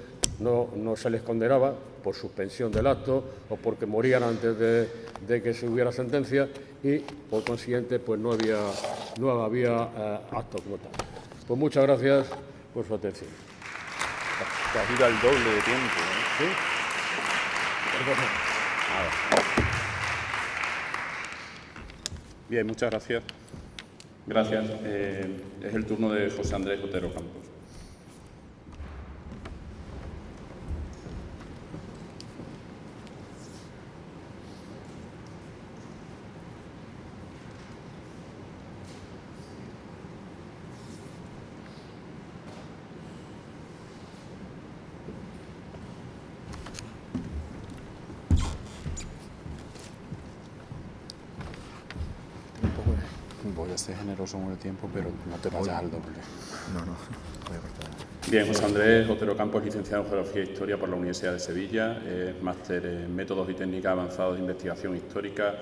no se les condenaba por suspensión del acto o porque morían antes de que se hubiera sentencia y, por consiguiente, pues no había acto como tal. Pues muchas gracias por su atención. Te has ido al doble de tiempo, ¿eh? ¿Sí? Bien, muchas gracias. Gracias. Es el turno de José Andrés Otero Campos. Voy a ser generoso con el tiempo, pero no te vayas al doble. No, voy a cortar. Bien, José Andrés Otero Campos, licenciado en Geografía e Historia por la Universidad de Sevilla, es máster en Métodos y Técnicas Avanzados de Investigación Histórica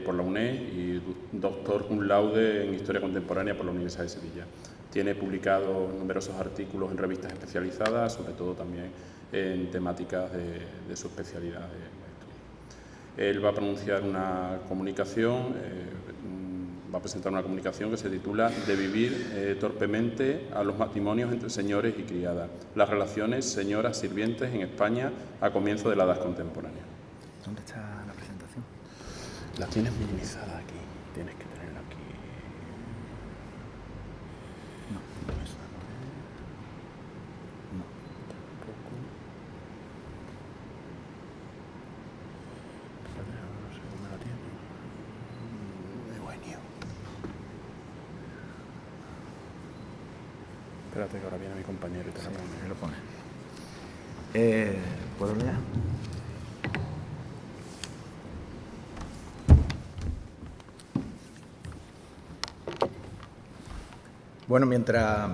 por la UNED y doctor cum laude en Historia Contemporánea por la Universidad de Sevilla. Tiene publicados numerosos artículos en revistas especializadas, sobre todo también en temáticas de su especialidad de estudio. Él va a pronunciar una comunicación, va a presentar una comunicación que se titula De vivir torpemente a los matrimonios entre señores y criadas, las relaciones señoras-sirvientes en España a comienzo de la Edad Contemporánea. ¿Dónde está la presentación? La tienes minimizada aquí. Tienes que tenerla aquí. No, esa no es. No, tampoco. No sé dónde la tiene. Bueno. Espérate que ahora viene mi compañero y te la pone. Ahí lo pone. ¿Puedo leer? Bueno, mientras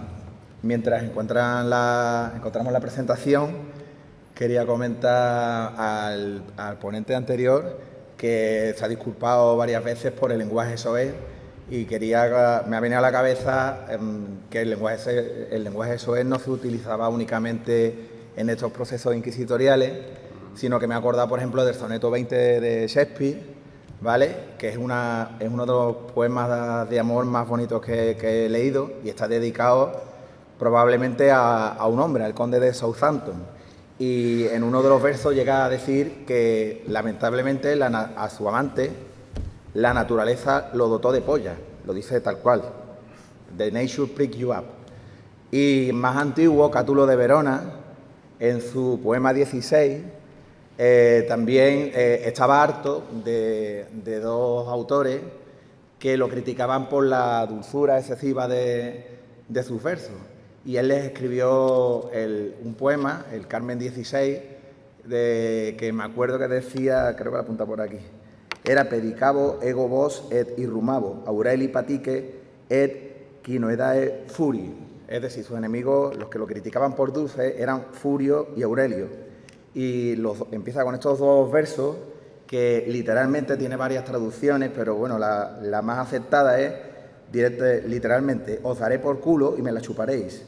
encontramos la presentación, quería comentar al ponente anterior que se ha disculpado varias veces por el lenguaje soez y me ha venido a la cabeza que el lenguaje soez no se utilizaba únicamente en estos procesos inquisitoriales, sino que me he acordado, por ejemplo, del soneto 20 de Shakespeare, ¿vale? Que es uno de los poemas de amor más bonitos que he leído y está dedicado probablemente a un hombre, al conde de Southampton. Y en uno de los versos llega a decir que lamentablemente a su amante la naturaleza lo dotó de polla, lo dice tal cual, "The nature prick you up". Y más antiguo, Cátulo de Verona, en su poema 16, también estaba harto de dos autores que lo criticaban por la dulzura excesiva de sus versos. Y él les escribió un poema, el Carmen 16, que me acuerdo que decía, creo que la apunta por aquí, era pedicabo ego vos et irrumabo, Aureli patique et quinoedae furi. Es decir, sus enemigos, los que lo criticaban por dulce, eran Furio y Aurelio. Y empieza con estos dos versos, que literalmente tiene varias traducciones, pero bueno, la más aceptada es literalmente: os daré por culo y me la chuparéis,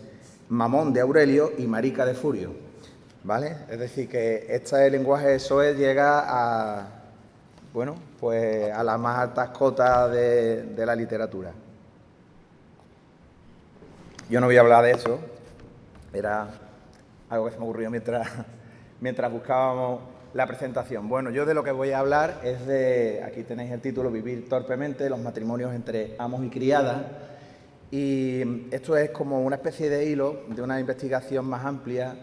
mamón de Aurelio y marica de Furio, ¿vale? Es decir, que este lenguaje soez llega a, bueno, pues a las más altas cotas de la literatura. Yo no voy a hablar de eso, era algo que se me ocurrió mientras buscábamos la presentación. Bueno, yo de lo que voy a hablar es de, aquí tenéis el título, Vivir torpemente, los matrimonios entre amos y criadas. Y esto es como una especie de hilo de una investigación más amplia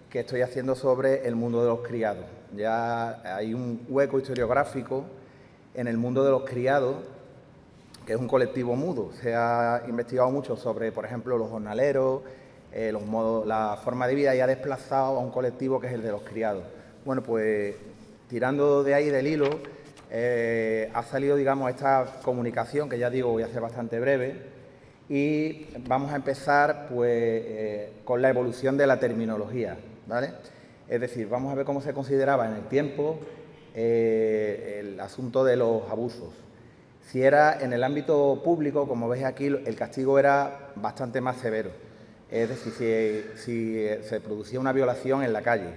que estoy haciendo sobre el mundo de los criados. Ya hay un hueco historiográfico en el mundo de los criados, que es un colectivo mudo. Se ha investigado mucho sobre, por ejemplo, los jornaleros, la forma de vida, y ha desplazado a un colectivo que es el de los criados. Bueno, pues tirando de ahí del hilo, ha salido, digamos, esta comunicación, que ya digo, voy a hacer bastante breve, y vamos a empezar pues con la evolución de la terminología, ¿vale? Es decir, vamos a ver cómo se consideraba en el tiempo el asunto de los abusos. Si era en el ámbito público, como veis aquí, el castigo era bastante más severo. Es decir, si se producía una violación en la calle.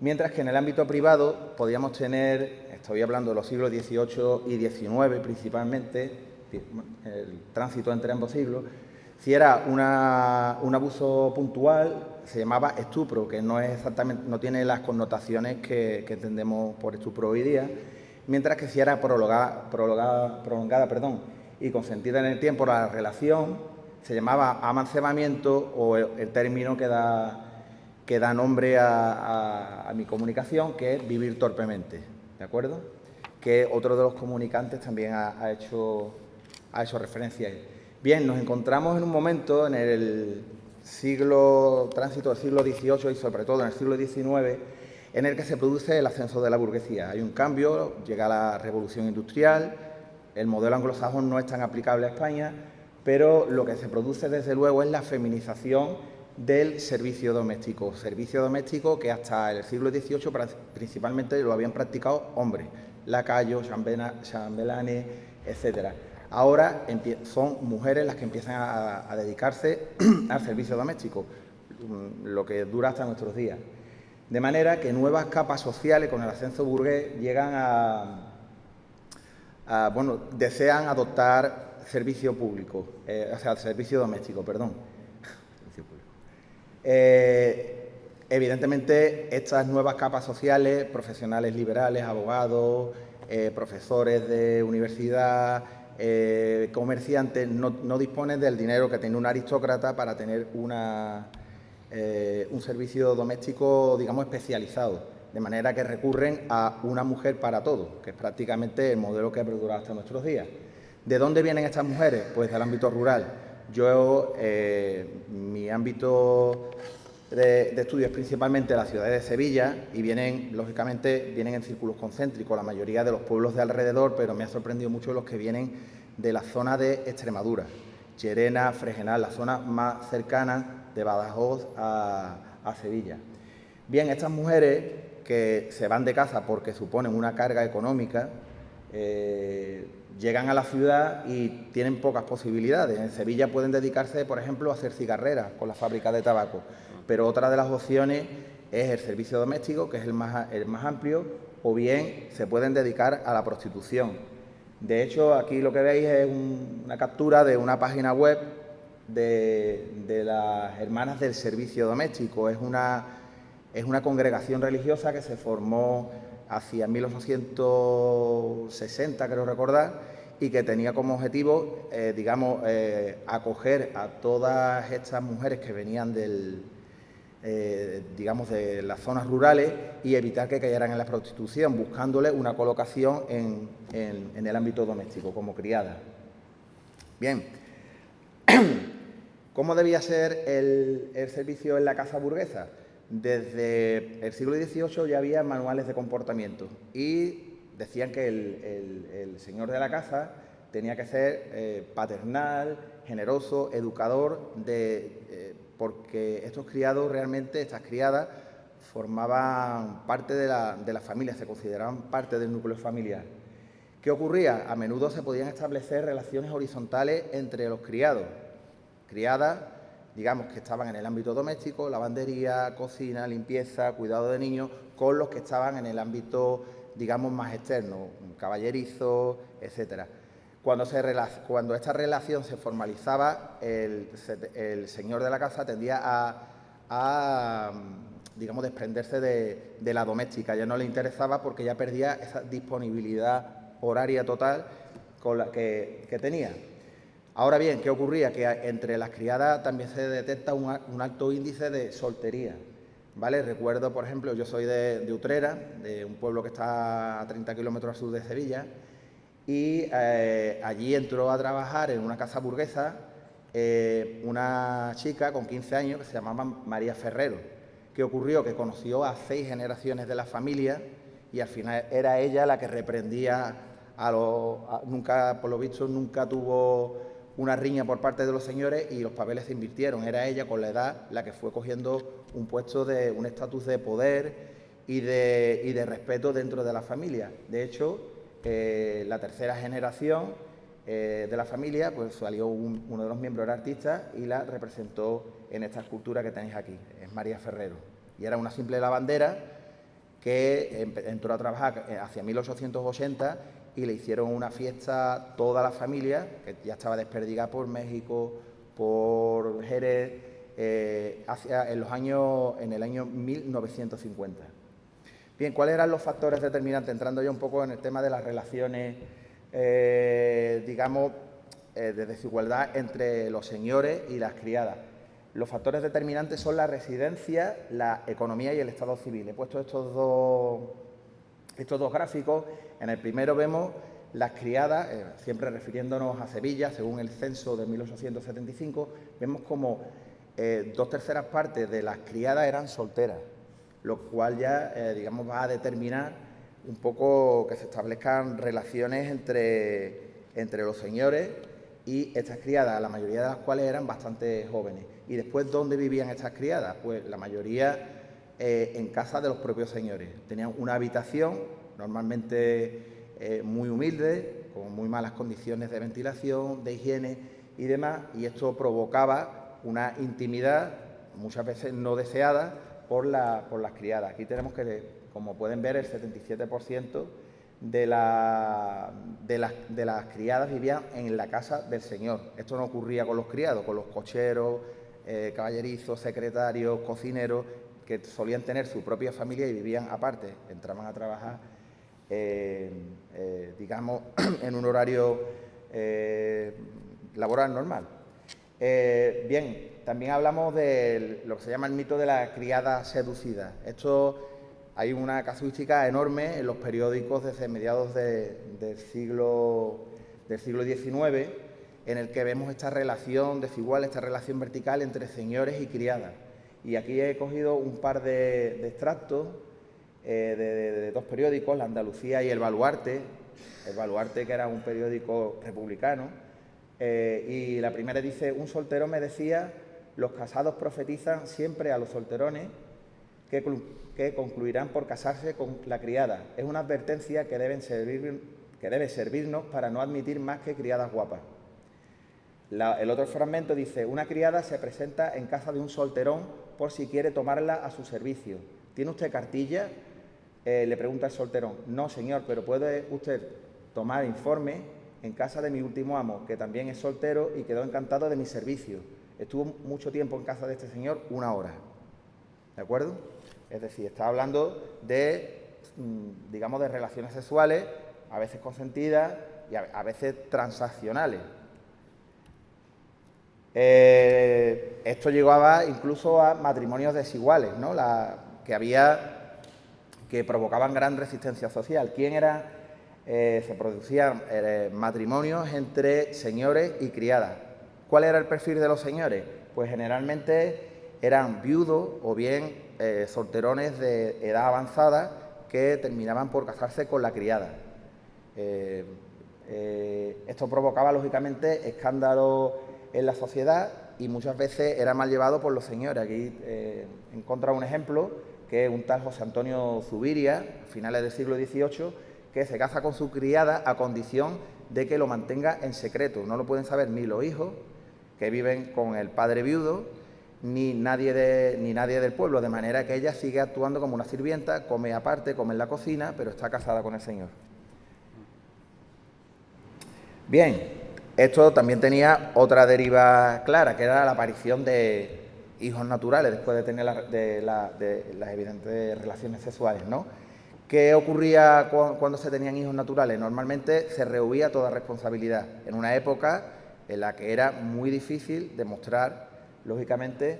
Mientras que en el ámbito privado podíamos tener, estoy hablando de los siglos XVIII y XIX principalmente, el tránsito entre ambos siglos, si era un abuso puntual, se llamaba estupro, que no es exactamente, no tiene las connotaciones que entendemos por estupro hoy día, mientras que si era prolongada, y consentida en el tiempo la relación, se llamaba amancebamiento, o el término que da nombre a mi comunicación, que es vivir torpemente, ¿de acuerdo? Que otro de los comunicantes también ha hecho referencia a él. Bien, nos encontramos en un momento en el tránsito del siglo XVIII y sobre todo en el siglo XIX, en el que se produce el ascenso de la burguesía. Hay un cambio, llega la revolución industrial, el modelo anglosajón no es tan aplicable a España, pero lo que se produce desde luego es la feminización del servicio doméstico que hasta el siglo XVIII principalmente lo habían practicado hombres, lacayos, chambelanes, etcétera. Ahora son mujeres las que empiezan a dedicarse al servicio doméstico, lo que dura hasta nuestros días. De manera que nuevas capas sociales con el ascenso burgués llegan desean adoptar servicio público, servicio doméstico, perdón. Evidentemente, estas nuevas capas sociales, profesionales liberales, abogados, profesores de universidad, comerciantes, no disponen del dinero que tiene un aristócrata para tener un servicio doméstico, digamos, especializado, de manera que recurren a una mujer para todo, que es prácticamente el modelo que ha perdurado hasta nuestros días. ¿De dónde vienen estas mujeres? Pues del ámbito rural. Mi ámbito de estudio es principalmente la ciudad de Sevilla y lógicamente, vienen en círculos concéntricos, la mayoría de los pueblos de alrededor, pero me ha sorprendido mucho los que vienen de la zona de Extremadura, Llerena, Fregenal, la zona más cercana de Badajoz a Sevilla. Bien, estas mujeres que se van de casa porque suponen una carga económica, llegan a la ciudad y tienen pocas posibilidades. En Sevilla pueden dedicarse, por ejemplo, a hacer cigarreras con la fábrica de tabaco, pero otra de las opciones es el servicio doméstico, que es el más amplio, o bien se pueden dedicar a la prostitución. De hecho, aquí lo que veis es una captura de una página web de las Hermanas del Servicio Doméstico. Es una congregación religiosa que se formó hacia 1860, creo recordar, y que tenía como objetivo, acoger a todas estas mujeres que venían de las zonas rurales y evitar que cayeran en la prostitución, buscándoles una colocación en el ámbito doméstico, como criadas. Bien, ¿cómo debía ser el servicio en la casa burguesa? Desde el siglo XVIII ya había manuales de comportamiento y decían que el señor de la casa tenía que ser paternal, generoso, educador, porque estos criados realmente, estas criadas, formaban parte de la familia, se consideraban parte del núcleo familiar. ¿Qué ocurría? A menudo se podían establecer relaciones horizontales entre los criados. Criadas, digamos, que estaban en el ámbito doméstico, lavandería, cocina, limpieza, cuidado de niños, con los que estaban en el ámbito, digamos, más externo, caballerizo, etcétera. Cuando esta relación se formalizaba, el señor de la casa tendía a desprenderse de la doméstica. Ya no le interesaba porque ya perdía esa disponibilidad horaria total con la que tenía. Ahora bien, ¿qué ocurría? Que entre las criadas también se detecta un alto índice de soltería, ¿vale? Recuerdo, por ejemplo, yo soy de Utrera, de un pueblo que está a 30 kilómetros al sur de Sevilla, y allí entró a trabajar en una casa burguesa una chica con 15 años que se llamaba María Ferrero. ¿Qué ocurrió? Que conoció a 6 generaciones de la familia y al final era ella la que reprendía por lo visto, nunca tuvo una riña por parte de los señores y los papeles se invirtieron. Era ella, con la edad, la que fue cogiendo un estatus de poder y de respeto dentro de la familia. De hecho, la tercera generación de la familia, pues salió uno de los miembros era artista y la representó en esta escultura que tenéis aquí, es María Ferrero. Y era una simple lavandera que entró a trabajar hacia 1880 y le hicieron una fiesta toda la familia, que ya estaba desperdigada por México, por Jerez, en el año 1950. Bien, ¿cuáles eran los factores determinantes? Entrando ya un poco en el tema de las relaciones, de desigualdad entre los señores y las criadas. Los factores determinantes son la residencia, la economía y el estado civil. He puesto estos dos gráficos. En el primero vemos las criadas, siempre refiriéndonos a Sevilla, según el censo de 1875, vemos como 2/3 partes de las criadas eran solteras, lo cual ya, va a determinar un poco que se establezcan relaciones entre los señores y estas criadas, la mayoría de las cuales eran bastante jóvenes. Y después, ¿dónde vivían estas criadas? Pues la mayoría en casa de los propios señores. Tenían una habitación, normalmente muy humilde, con muy malas condiciones de ventilación, de higiene y demás, y esto provocaba una intimidad, muchas veces no deseada, por las criadas. Aquí tenemos que, como pueden ver, el 77% de las criadas vivían en la casa del señor. Esto no ocurría con los criados, con los cocheros, caballerizos, secretarios, cocineros, que solían tener su propia familia y vivían aparte, entraban a trabajar digamos, en un horario laboral normal. Bien, también hablamos de lo que se llama el mito de la criada seducida. Esto hay una casuística enorme en los periódicos desde mediados del siglo XIX, en el que vemos esta relación desigual, esta relación vertical entre señores y criadas. Y aquí he cogido un par de extractos de dos periódicos, La Andalucía y El Baluarte, que era un periódico republicano, y la primera dice: un solterón me decía, los casados profetizan siempre a los solterones que concluirán por casarse con la criada. Es una advertencia que debe servirnos para no admitir más que criadas guapas. El otro fragmento dice: una criada se presenta en casa de un solterón por si quiere tomarla a su servicio. ¿Tiene usted cartilla? Le pregunta el solterón. No, señor, pero puede usted tomar informe en casa de mi último amo, que también es soltero y quedó encantado de mi servicio. Estuvo mucho tiempo en casa de este señor, 1 hora. ¿De acuerdo? Es decir, está hablando de, digamos, de relaciones sexuales, a veces consentidas y a veces transaccionales. Esto llegaba incluso a matrimonios desiguales, ¿no? Que provocaban gran resistencia social. Se producían matrimonios entre señores y criadas. ¿Cuál era el perfil de los señores? Pues generalmente eran viudos o bien solterones de edad avanzada que terminaban por casarse con la criada. Esto provocaba, lógicamente, escándalo en la sociedad y muchas veces era mal llevado por los señores. Aquí he encontrado un ejemplo, que es un tal José Antonio Zuviria, a finales del siglo XVIII, que se casa con su criada a condición de que lo mantenga en secreto. No lo pueden saber ni los hijos, que viven con el padre viudo, ni nadie del pueblo, de manera que ella sigue actuando como una sirvienta, come aparte, come en la cocina, pero está casada con el señor. Bien, esto también tenía otra deriva clara, que era la aparición de hijos naturales después de tener las evidentes relaciones sexuales, ¿no? ¿Qué ocurría cuando se tenían hijos naturales? Normalmente se rehuía toda responsabilidad, en una época en la que era muy difícil demostrar, lógicamente,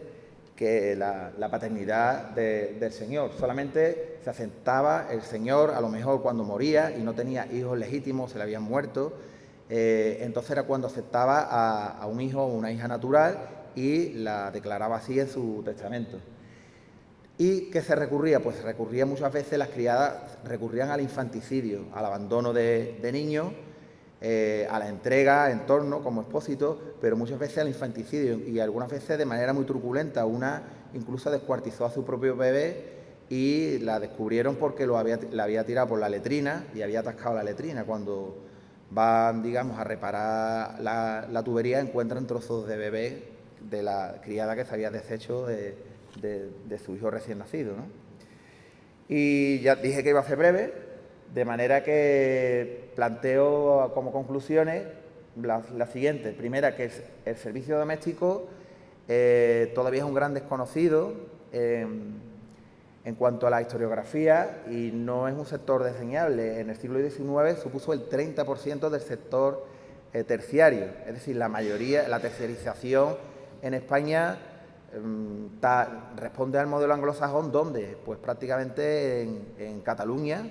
que la paternidad del señor. Solamente se aceptaba el señor, a lo mejor cuando moría y no tenía hijos legítimos, se le habían muerto, entonces era cuando aceptaba a un hijo o una hija natural y la declaraba así en su testamento. ¿Y qué se recurría? Pues se recurría muchas veces, las criadas recurrían al infanticidio, al abandono de niños, a la entrega en torno como expósito, pero muchas veces al infanticidio y algunas veces de manera muy truculenta. Una incluso descuartizó a su propio bebé y la descubrieron porque la había tirado por la letrina y había atascado la letrina. Cuando van, digamos, a reparar la tubería, encuentran trozos de bebé de la criada que se había deshecho de su hijo recién nacido, ¿no? Y ya dije que iba a ser breve, de manera que planteo como conclusiones la siguiente. Primera, que el servicio doméstico todavía es un gran desconocido en cuanto a la historiografía y no es un sector desdeñable. En el siglo XIX supuso el 30% del sector terciario, es decir, la terciarización en España responde al modelo anglosajón, ¿dónde? Pues prácticamente en Cataluña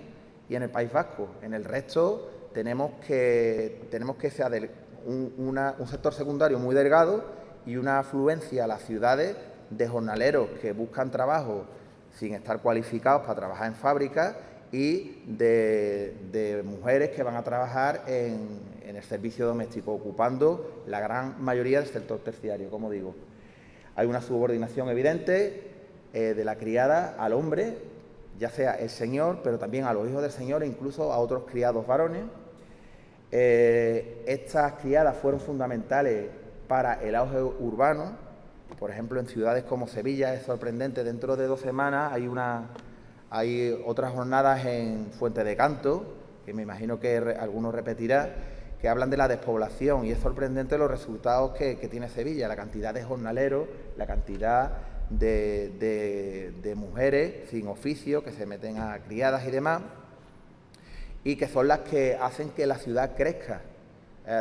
y en el País Vasco. En el resto tenemos que ser un sector secundario muy delgado y una afluencia a las ciudades de jornaleros que buscan trabajo sin estar cualificados para trabajar en fábricas y de mujeres que van a trabajar en el servicio doméstico, ocupando la gran mayoría del sector terciario, como digo. Hay una subordinación evidente de la criada al hombre, ya sea el señor, pero también a los hijos del señor e incluso a otros criados varones. Estas criadas fueron fundamentales para el auge urbano. Por ejemplo, en ciudades como Sevilla es sorprendente, dentro de 2 semanas hay otras jornadas en Fuente de Canto, que me imagino que algunos repetirá, que hablan de la despoblación, y es sorprendente los resultados que tiene Sevilla, la cantidad de jornaleros, la cantidad de mujeres sin oficio que se meten a criadas y demás. y que son las que hacen que la ciudad crezca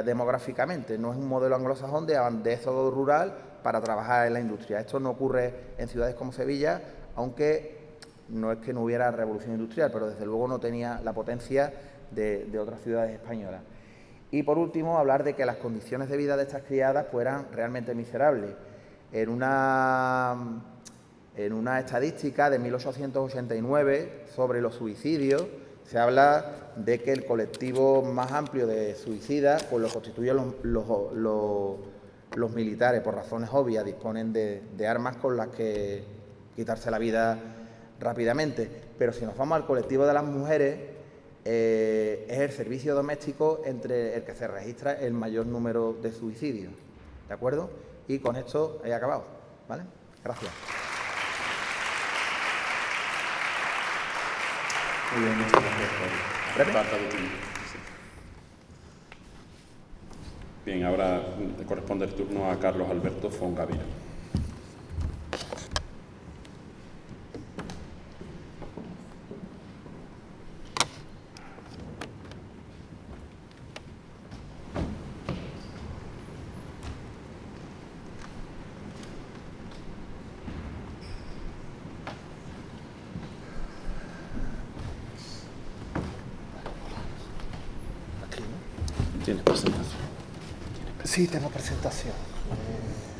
demográficamente. No es un modelo anglosajón de éxodo rural para trabajar en la industria. Esto no ocurre en ciudades como Sevilla, aunque no es que no hubiera revolución industrial, pero desde luego no tenía la potencia de otras ciudades españolas. Y por último, hablar de que las condiciones de vida de estas criadas pues, eran realmente miserables. En una estadística de 1889 sobre los suicidios, se habla de que el colectivo más amplio de suicidas pues, lo constituyen los militares, por razones obvias, disponen de armas con las que quitarse la vida rápidamente. Pero si nos vamos al colectivo de las mujeres, es el servicio doméstico entre el que se registra el mayor número de suicidios. ¿De acuerdo? Y con esto he acabado. ¿Vale? Gracias. Muy bien, muchas gracias. Aparta de tiempo. Sí. Bien, ahora le corresponde el turno a Carlos Alberto Fongavira. ¿Tienes presentación? Sí, tengo presentación.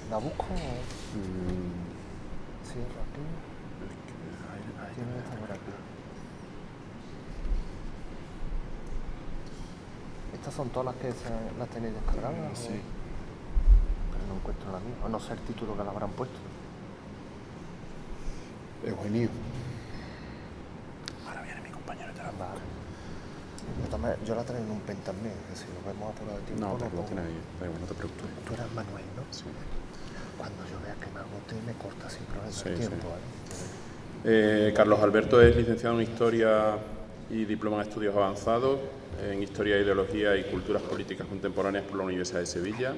¿La busco? Sí, aquí. Tiene esta por aquí. ¿Estas son todas las que las tenéis descargadas? Sí. Pero no encuentro la mía. O no sé el título que la habrán puesto. Eugenio. Ahora viene mi compañero de trabajo. Vale. Yo la traigo en un pen también, que si lo vemos apurado de tiempo. No, pero lo tienes ahí, no te preocupes. Tú eras Manuel, ¿no? Sí. Cuando yo vea que me agote, me corta sin problema Sí, el tiempo. sí. Carlos Alberto es licenciado en Historia y diploma en Estudios Avanzados en Historia, Ideología y Culturas Políticas Contemporáneas por la Universidad de Sevilla.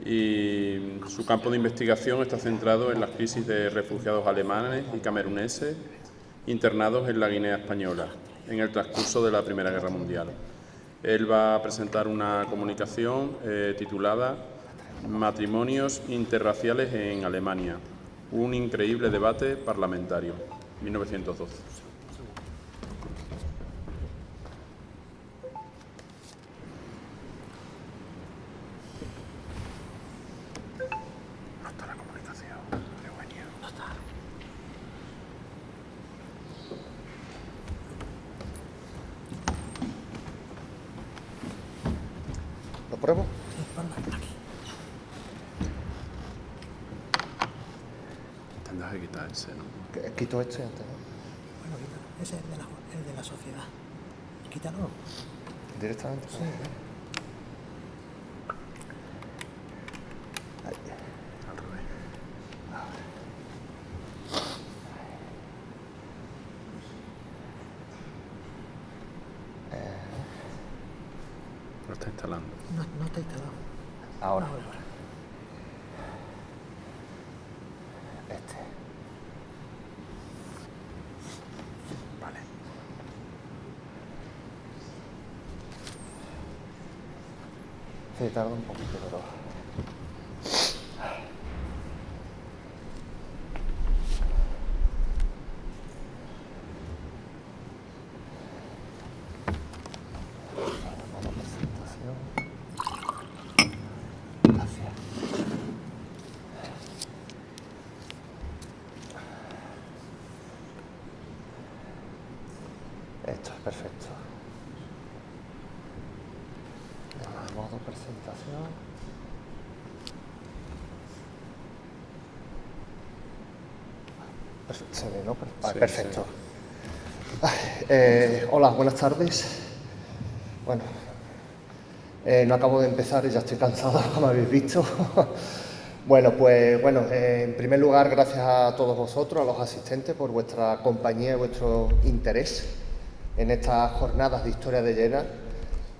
Y su campo de investigación está centrado en las crisis de refugiados alemanes y cameruneses internados en la Guinea Española en el transcurso de la Primera Guerra Mundial. Él va a presentar una comunicación titulada Matrimonios interraciales en Alemania, un increíble debate parlamentario, 1912. No está la comunicación, Eugenio. No está. ¿Lo pruebo? Tendrás que quitar ese, ¿no? Quito este antes, ¿no? Bueno, quítalo. Ese es el de la sociedad. Quítalo. Directamente. Sí. Ahí. Al revés. Lo está instalando. No está instalado. Ahora. Ahora. Este. Vale. Sí, tarda un poquito, pero... Modo presentación. Gracias. Esto es perfecto. Modo presentación. Se ve, ¿no? Vale, Sí, perfecto. Hola, buenas tardes. Bueno, no acabo de empezar y ya estoy cansado, como habéis visto. En primer lugar, gracias a todos vosotros, a los asistentes, por vuestra compañía y vuestro interés en estas jornadas de historia de Llera.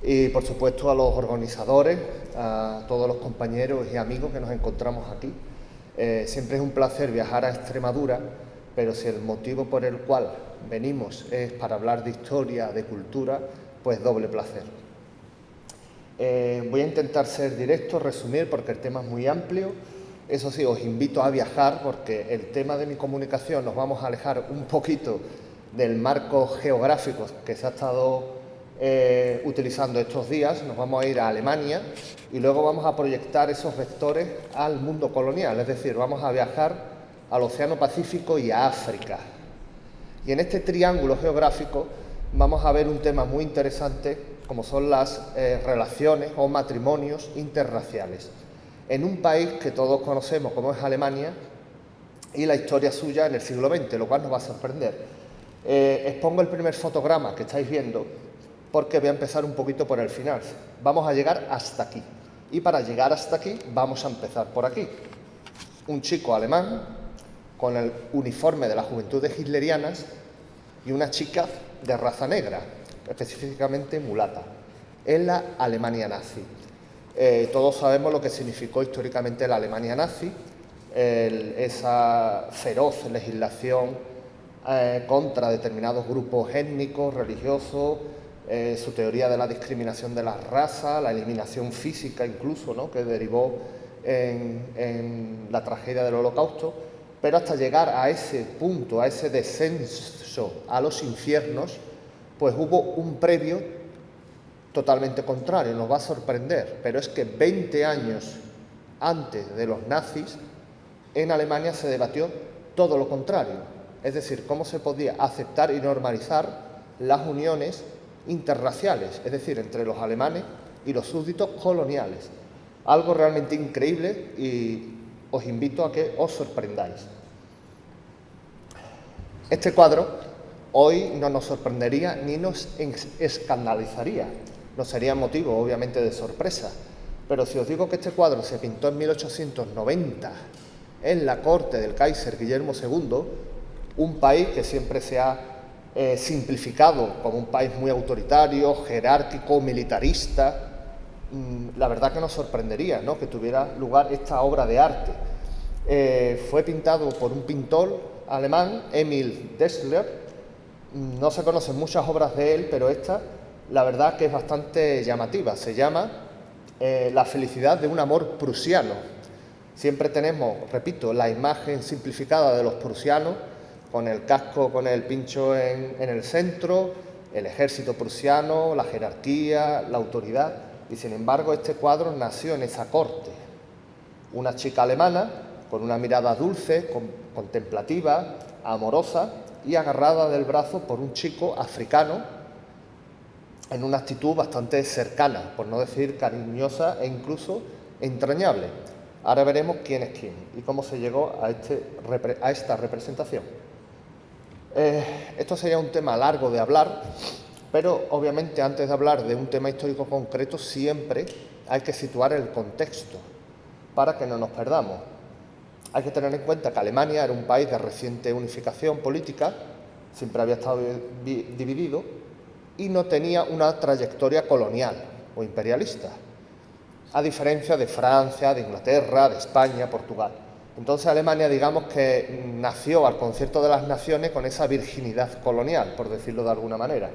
Y, por supuesto, a los organizadores, a todos los compañeros y amigos que nos encontramos aquí. Siempre es un placer viajar a Extremadura, pero si el motivo por el cual venimos es para hablar de historia, de cultura, pues doble placer. Voy a intentar ser directo, resumir, porque el tema es muy amplio. Eso sí, os invito a viajar, porque el tema de mi comunicación nos vamos a alejar un poquito del marco geográfico que se ha estado utilizando estos días. Nos vamos a ir a Alemania y luego vamos a proyectar esos vectores al mundo colonial, es decir, vamos a viajar al Océano Pacífico y a África. Y en este triángulo geográfico vamos a ver un tema muy interesante, como son las relaciones o matrimonios interraciales, en un país que todos conocemos como es Alemania y la historia suya en el siglo XX, lo cual nos va a sorprender. Expongo el primer fotograma que estáis viendo porque voy a empezar un poquito por el final. Vamos a llegar hasta aquí y para llegar hasta aquí vamos a empezar por aquí. Un chico alemán con el uniforme de las Juventudes Hitlerianas y una chica de raza negra, específicamente mulata, en la Alemania nazi. Todos sabemos lo que significó históricamente la Alemania nazi, esa feroz legislación contra determinados grupos étnicos, religiosos, su teoría de la discriminación de la raza, la eliminación física incluso, ¿no?, que derivó en la tragedia del Holocausto, pero hasta llegar a ese punto, a ese descenso a los infiernos, pues hubo un previo totalmente contrario. Nos va a sorprender, pero es que 20 años antes de los nazis, en Alemania se debatió todo lo contrario, es decir, cómo se podía aceptar y normalizar las uniones interraciales, es decir, entre los alemanes y los súbditos coloniales. Algo realmente increíble y os invito a que os sorprendáis. Este cuadro hoy no nos sorprendería ni nos escandalizaría, no sería motivo obviamente de sorpresa, pero si os digo que este cuadro se pintó en 1890 en la corte del Kaiser Guillermo II, un país que siempre se ha simplificado como un país muy autoritario, jerárquico, militarista, la verdad que nos sorprendería, ¿no?, que tuviera lugar esta obra de arte. Fue pintado por un pintor alemán, Emil Dessler. No se conocen muchas obras de él, pero esta, la verdad que es bastante llamativa. Se llama La felicidad de un amor prusiano. Siempre tenemos, repito, la imagen simplificada de los prusianos, con el casco, con el pincho en el centro, el ejército prusiano, la jerarquía, la autoridad. Y sin embargo, este cuadro nació en esa corte. Una chica alemana con una mirada dulce, contemplativa, amorosa y agarrada del brazo por un chico africano en una actitud bastante cercana, por no decir cariñosa e incluso entrañable. Ahora veremos quién es quién y cómo se llegó a esta representación. Esto sería un tema largo de hablar, pero obviamente antes de hablar de un tema histórico concreto siempre hay que situar el contexto para que no nos perdamos. Hay que tener en cuenta que Alemania era un país de reciente unificación política, siempre había estado dividido y no tenía una trayectoria colonial o imperialista, a diferencia de Francia, de Inglaterra, de España, Portugal. Entonces Alemania, digamos que nació al concierto de las naciones con esa virginidad colonial, por decirlo de alguna manera.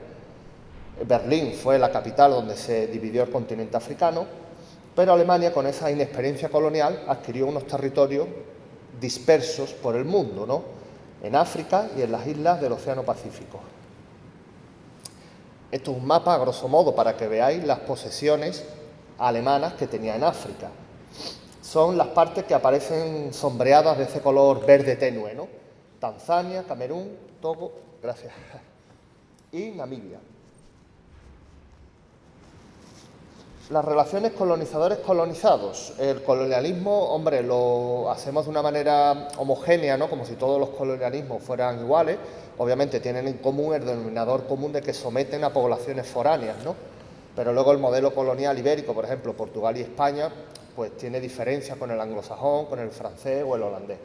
Berlín fue la capital donde se dividió el continente africano, pero Alemania, con esa inexperiencia colonial, adquirió unos territorios dispersos por el mundo, ¿no?, en África y en las islas del Océano Pacífico. Esto es un mapa, a grosso modo, para que veáis las posesiones alemanas que tenía en África. Son las partes que aparecen sombreadas de ese color verde tenue, ¿no? Tanzania, Camerún, Togo, gracias, y Namibia. Las relaciones colonizadores-colonizados. El colonialismo, hombre, lo hacemos de una manera homogénea, ¿no?, como si todos los colonialismos fueran iguales. Obviamente tienen en común el denominador común de que someten a poblaciones foráneas, ¿no? Pero luego el modelo colonial ibérico, por ejemplo, Portugal y España, pues tiene diferencias con el anglosajón, con el francés o el holandés.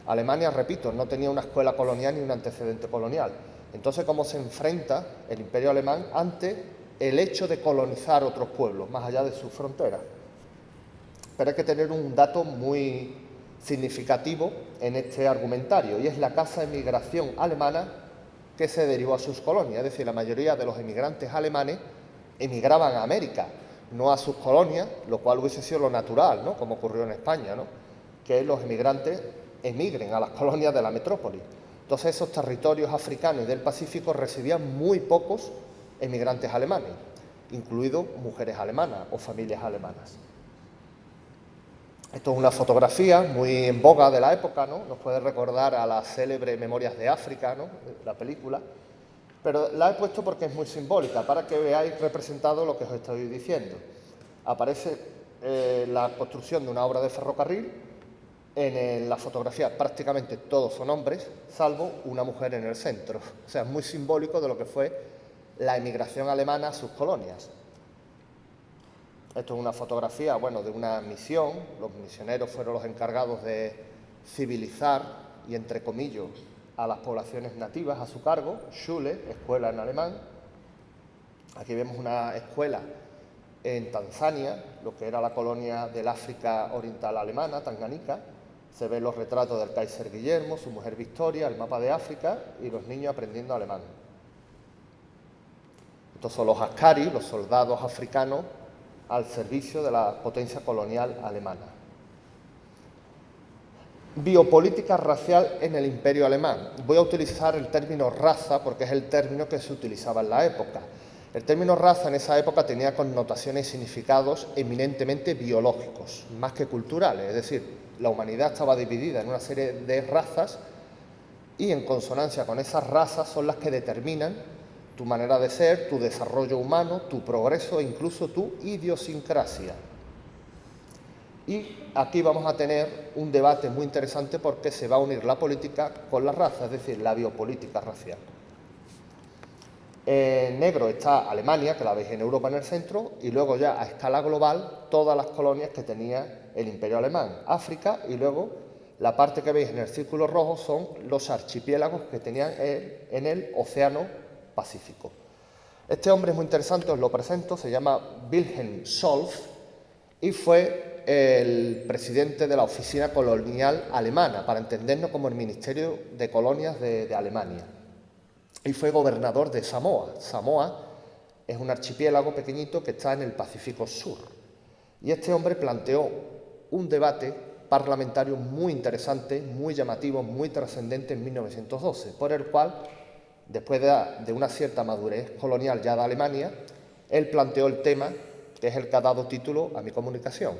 Alemania, repito, no tenía una escuela colonial ni un antecedente colonial. Entonces, ¿cómo se enfrenta el Imperio alemán ante el hecho de colonizar otros pueblos, más allá de sus fronteras? Pero hay que tener un dato muy significativo en este argumentario, y es la tasa de migración alemana que se derivó a sus colonias. Es decir, la mayoría de los emigrantes alemanes emigraban a América, no a sus colonias, lo cual hubiese sido lo natural, ¿no?, como ocurrió en España, ¿no?, que los emigrantes emigren a las colonias de la metrópoli. Entonces, esos territorios africanos y del Pacífico recibían muy pocos emigrantes alemanes, incluidos mujeres alemanas o familias alemanas. Esto es una fotografía muy en boga de la época, ¿no? Nos puede recordar a la célebre Memorias de África, ¿no?, la película, pero la he puesto porque es muy simbólica, para que veáis representado lo que os estoy diciendo. Aparece la construcción de una obra de ferrocarril. En la fotografía prácticamente todos son hombres, salvo una mujer en el centro. O sea, es muy simbólico de lo que fue la emigración alemana a sus colonias. Esto es una fotografía, bueno, de una misión. Los misioneros fueron los encargados de civilizar y, entre comillas, a las poblaciones nativas a su cargo. Schule, escuela en alemán. Aquí vemos una escuela en Tanzania, lo que era la colonia del África Oriental alemana, Tanganica. Se ven los retratos del Kaiser Guillermo, su mujer Victoria, el mapa de África y los niños aprendiendo alemán. Estos son los askari, los soldados africanos al servicio de la potencia colonial alemana. Biopolítica racial en el Imperio Alemán. Voy a utilizar el término raza porque es el término que se utilizaba en la época. El término raza en esa época tenía connotaciones y significados eminentemente biológicos, más que culturales. Es decir, la humanidad estaba dividida en una serie de razas y, en consonancia con esas razas, son las que determinan tu manera de ser, tu desarrollo humano, tu progreso e incluso tu idiosincrasia. Y aquí vamos a tener un debate muy interesante porque se va a unir la política con la raza, es decir, la biopolítica racial. En negro está Alemania, que la veis en Europa en el centro, y luego ya a escala global todas las colonias que tenía el Imperio Alemán, África, y luego la parte que veis en el círculo rojo son los archipiélagos que tenían en el Océano Pacífico. Este hombre es muy interesante, os lo presento, se llama Wilhelm Solf y fue el presidente de la Oficina Colonial Alemana, para entendernos como el Ministerio de Colonias de Alemania. Y fue gobernador de Samoa. Samoa es un archipiélago pequeñito que está en el Pacífico Sur. Y este hombre planteó un debate parlamentario muy interesante, muy llamativo, muy trascendente en 1912, por el cual, después de una cierta madurez colonial ya de Alemania, él planteó el tema, que es el que ha dado título a mi comunicación.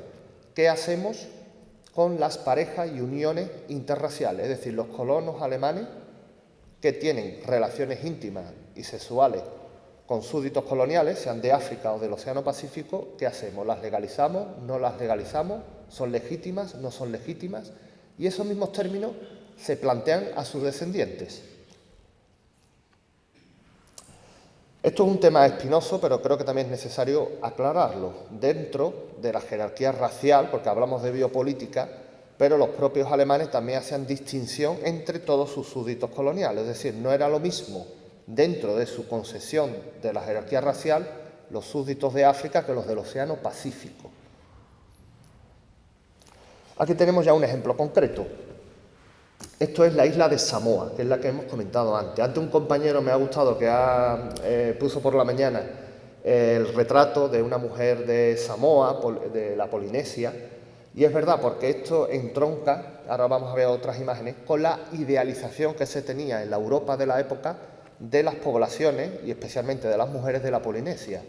¿Qué hacemos con las parejas y uniones interraciales? Es decir, los colonos alemanes que tienen relaciones íntimas y sexuales con súbditos coloniales, sean de África o del Océano Pacífico, ¿qué hacemos? ¿Las legalizamos? ¿No las legalizamos? ¿Son legítimas? ¿No son legítimas? Y esos mismos términos se plantean a sus descendientes. Esto es un tema espinoso, pero creo que también es necesario aclararlo. Dentro de la jerarquía racial, porque hablamos de biopolítica, pero los propios alemanes también hacían distinción entre todos sus súbditos coloniales. Es decir, no era lo mismo dentro de su concesión de la jerarquía racial los súbditos de África que los del Océano Pacífico. Aquí tenemos ya un ejemplo concreto. Esto es la isla de Samoa, que es la que hemos comentado antes. Antes un compañero me ha gustado que puso por la mañana el retrato de una mujer de Samoa, de la Polinesia, y es verdad, porque esto entronca, ahora vamos a ver otras imágenes, con la idealización que se tenía en la Europa de la época de las poblaciones y especialmente de las mujeres de la Polinesia.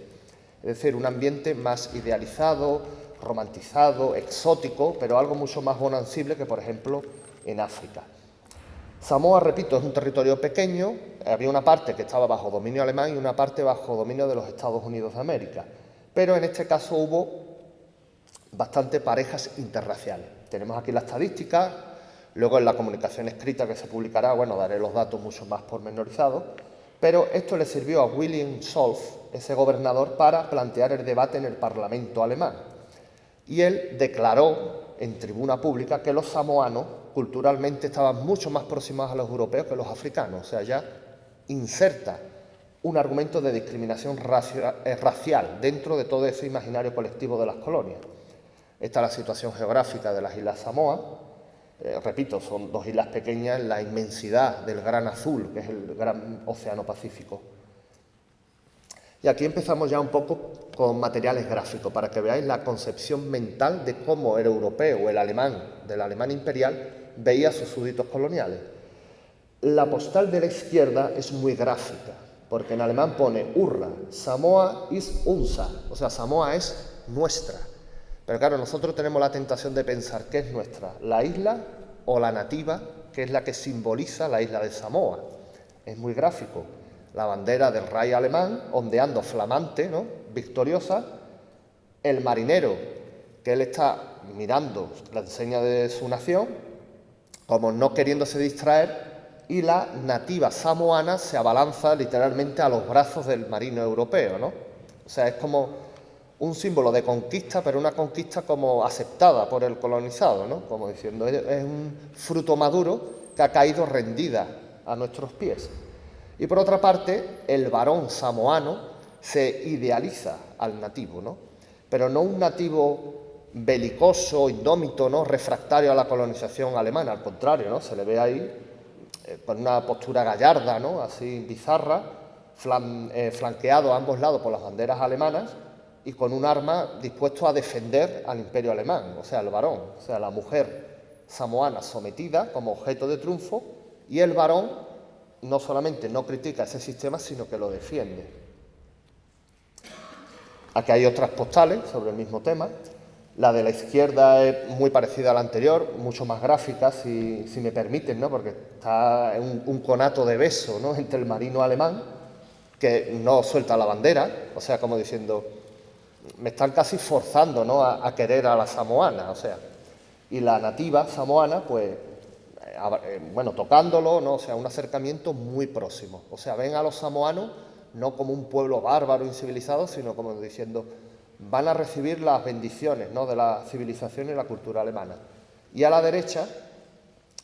Es decir, un ambiente más idealizado, romantizado, exótico, pero algo mucho más bonancible que, por ejemplo, en África. Samoa, repito, es un territorio pequeño, había una parte que estaba bajo dominio alemán y una parte bajo dominio de los Estados Unidos de América, pero en este caso hubo bastante parejas interraciales. Tenemos aquí la estadística, luego en la comunicación escrita que se publicará, bueno, daré los datos mucho más pormenorizados, pero esto le sirvió a Wilhelm Solf, ese gobernador, para plantear el debate en el Parlamento alemán. Y él declaró en tribuna pública que los samoanos culturalmente estaban mucho más próximos a los europeos que los africanos, o sea, ya inserta un argumento de discriminación racial dentro de todo ese imaginario colectivo de las colonias. Esta es la situación geográfica de las Islas Samoa. repito, son 2 islas pequeñas en la inmensidad del gran azul, que es el gran océano Pacífico. Y aquí empezamos ya un poco con materiales gráficos, para que veáis la concepción mental de cómo el europeo, el alemán, del alemán imperial, veía a sus súbditos coloniales. La postal de la izquierda es muy gráfica, porque en alemán pone Urra, Samoa ist unser, o sea, Samoa es nuestra. Pero claro, nosotros tenemos la tentación de pensar ¿qué es nuestra? ¿La isla o la nativa, que es la que simboliza la isla de Samoa? Es muy gráfico. La bandera del rey alemán ondeando flamante, ¿no?, victoriosa, el marinero, que él está mirando la enseña de su nación, como no queriéndose distraer, y la nativa samoana se abalanza literalmente a los brazos del marino europeo, ¿no? O sea, es como un símbolo de conquista, pero una conquista como aceptada por el colonizado, ¿no? Como diciendo, es un fruto maduro que ha caído rendida a nuestros pies. Y por otra parte, el varón samoano se idealiza al nativo, ¿no? Pero no un nativo belicoso, indómito, ¿no?, refractario a la colonización alemana, al contrario, ¿no? Se le ve ahí con una postura gallarda, ¿no?, así bizarra, flanqueado a ambos lados por las banderas alemanas y con un arma dispuesto a defender al imperio alemán, o sea, el varón, o sea, la mujer samoana sometida como objeto de triunfo, y el varón no solamente no critica ese sistema, sino que lo defiende. Aquí hay otras postales sobre el mismo tema. La de la izquierda es muy parecida a la anterior, mucho más gráfica, si me permiten, ¿no?, porque está un conato de beso, ¿no?, entre el marino alemán, que no suelta la bandera, o sea, como diciendo, me están casi forzando, ¿no?, a querer a la samoana, o sea, y la nativa samoana, pues, bueno, tocándolo, ¿no?, o sea, un acercamiento muy próximo. O sea, ven a los samoanos no como un pueblo bárbaro, incivilizado, sino como diciendo, van a recibir las bendiciones, ¿no?, de la civilización y la cultura alemana. Y a la derecha,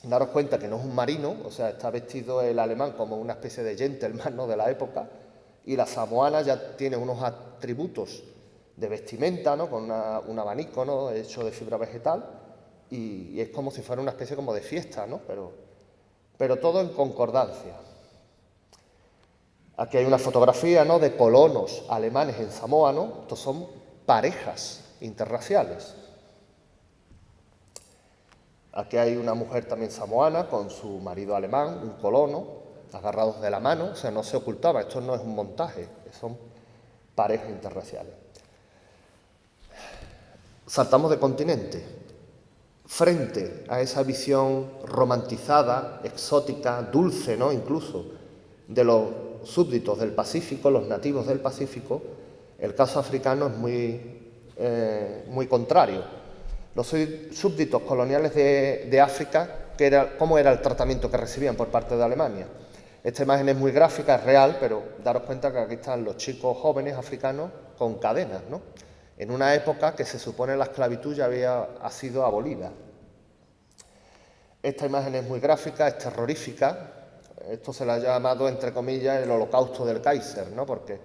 daros cuenta que no es un marino, o sea, está vestido el alemán como una especie de gentleman, ¿no?, de la época, y la samoana ya tiene unos atributos de vestimenta, ¿no?, con un abanico, ¿no?, hecho de fibra vegetal, y es como si fuera una especie como de fiesta, ¿no?, pero todo en concordancia. Aquí hay una fotografía, ¿no?, de colonos alemanes en Samoa, ¿no? Estos son parejas interraciales. Aquí hay una mujer también samoana con su marido alemán, un colono, agarrados de la mano, o sea, no se ocultaba, esto no es un montaje, son parejas interraciales. Saltamos de continente. Frente a esa visión romantizada, exótica, dulce, ¿no?, incluso, de los súbditos del Pacífico, los nativos del Pacífico, el caso africano es muy contrario. Los súbditos coloniales de África, ¿cómo era el tratamiento que recibían por parte de Alemania? Esta imagen es muy gráfica, es real, pero daros cuenta que aquí están los chicos jóvenes africanos con cadenas, ¿no?, en una época que se supone la esclavitud ya ha sido abolida. Esta imagen es muy gráfica, es terrorífica. Esto se le ha llamado, entre comillas, el holocausto del Kaiser, ¿no?, porque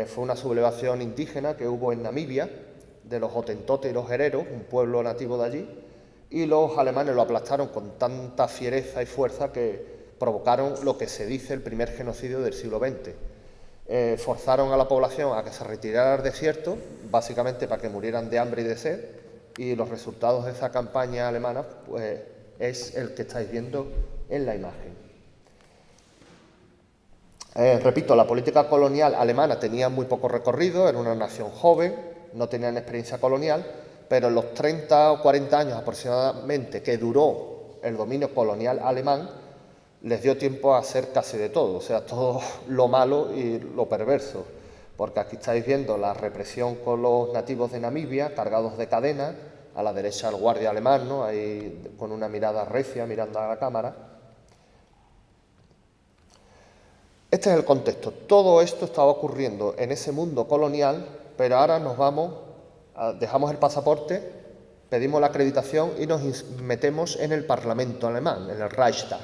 fue una sublevación indígena que hubo en Namibia, de los Hotentote y los Hereros, un pueblo nativo de allí, y los alemanes lo aplastaron con tanta fiereza y fuerza que provocaron lo que se dice el primer genocidio del siglo XX. Forzaron a la población a que se retirara al desierto, básicamente para que murieran de hambre y de sed, y los resultados de esa campaña alemana pues, es el que estáis viendo en la imagen. Repito, la política colonial alemana tenía muy poco recorrido, era una nación joven, no tenían experiencia colonial, pero en los 30 o 40 años aproximadamente que duró el dominio colonial alemán, les dio tiempo a hacer casi de todo, o sea, todo lo malo y lo perverso, porque aquí estáis viendo la represión con los nativos de Namibia, cargados de cadenas, a la derecha el guardia alemán, ¿no?, ahí con una mirada recia, mirando a la cámara. Este es el contexto. Todo esto estaba ocurriendo en ese mundo colonial, pero ahora nos vamos, dejamos el pasaporte, pedimos la acreditación y nos metemos en el Parlamento alemán, en el Reichstag.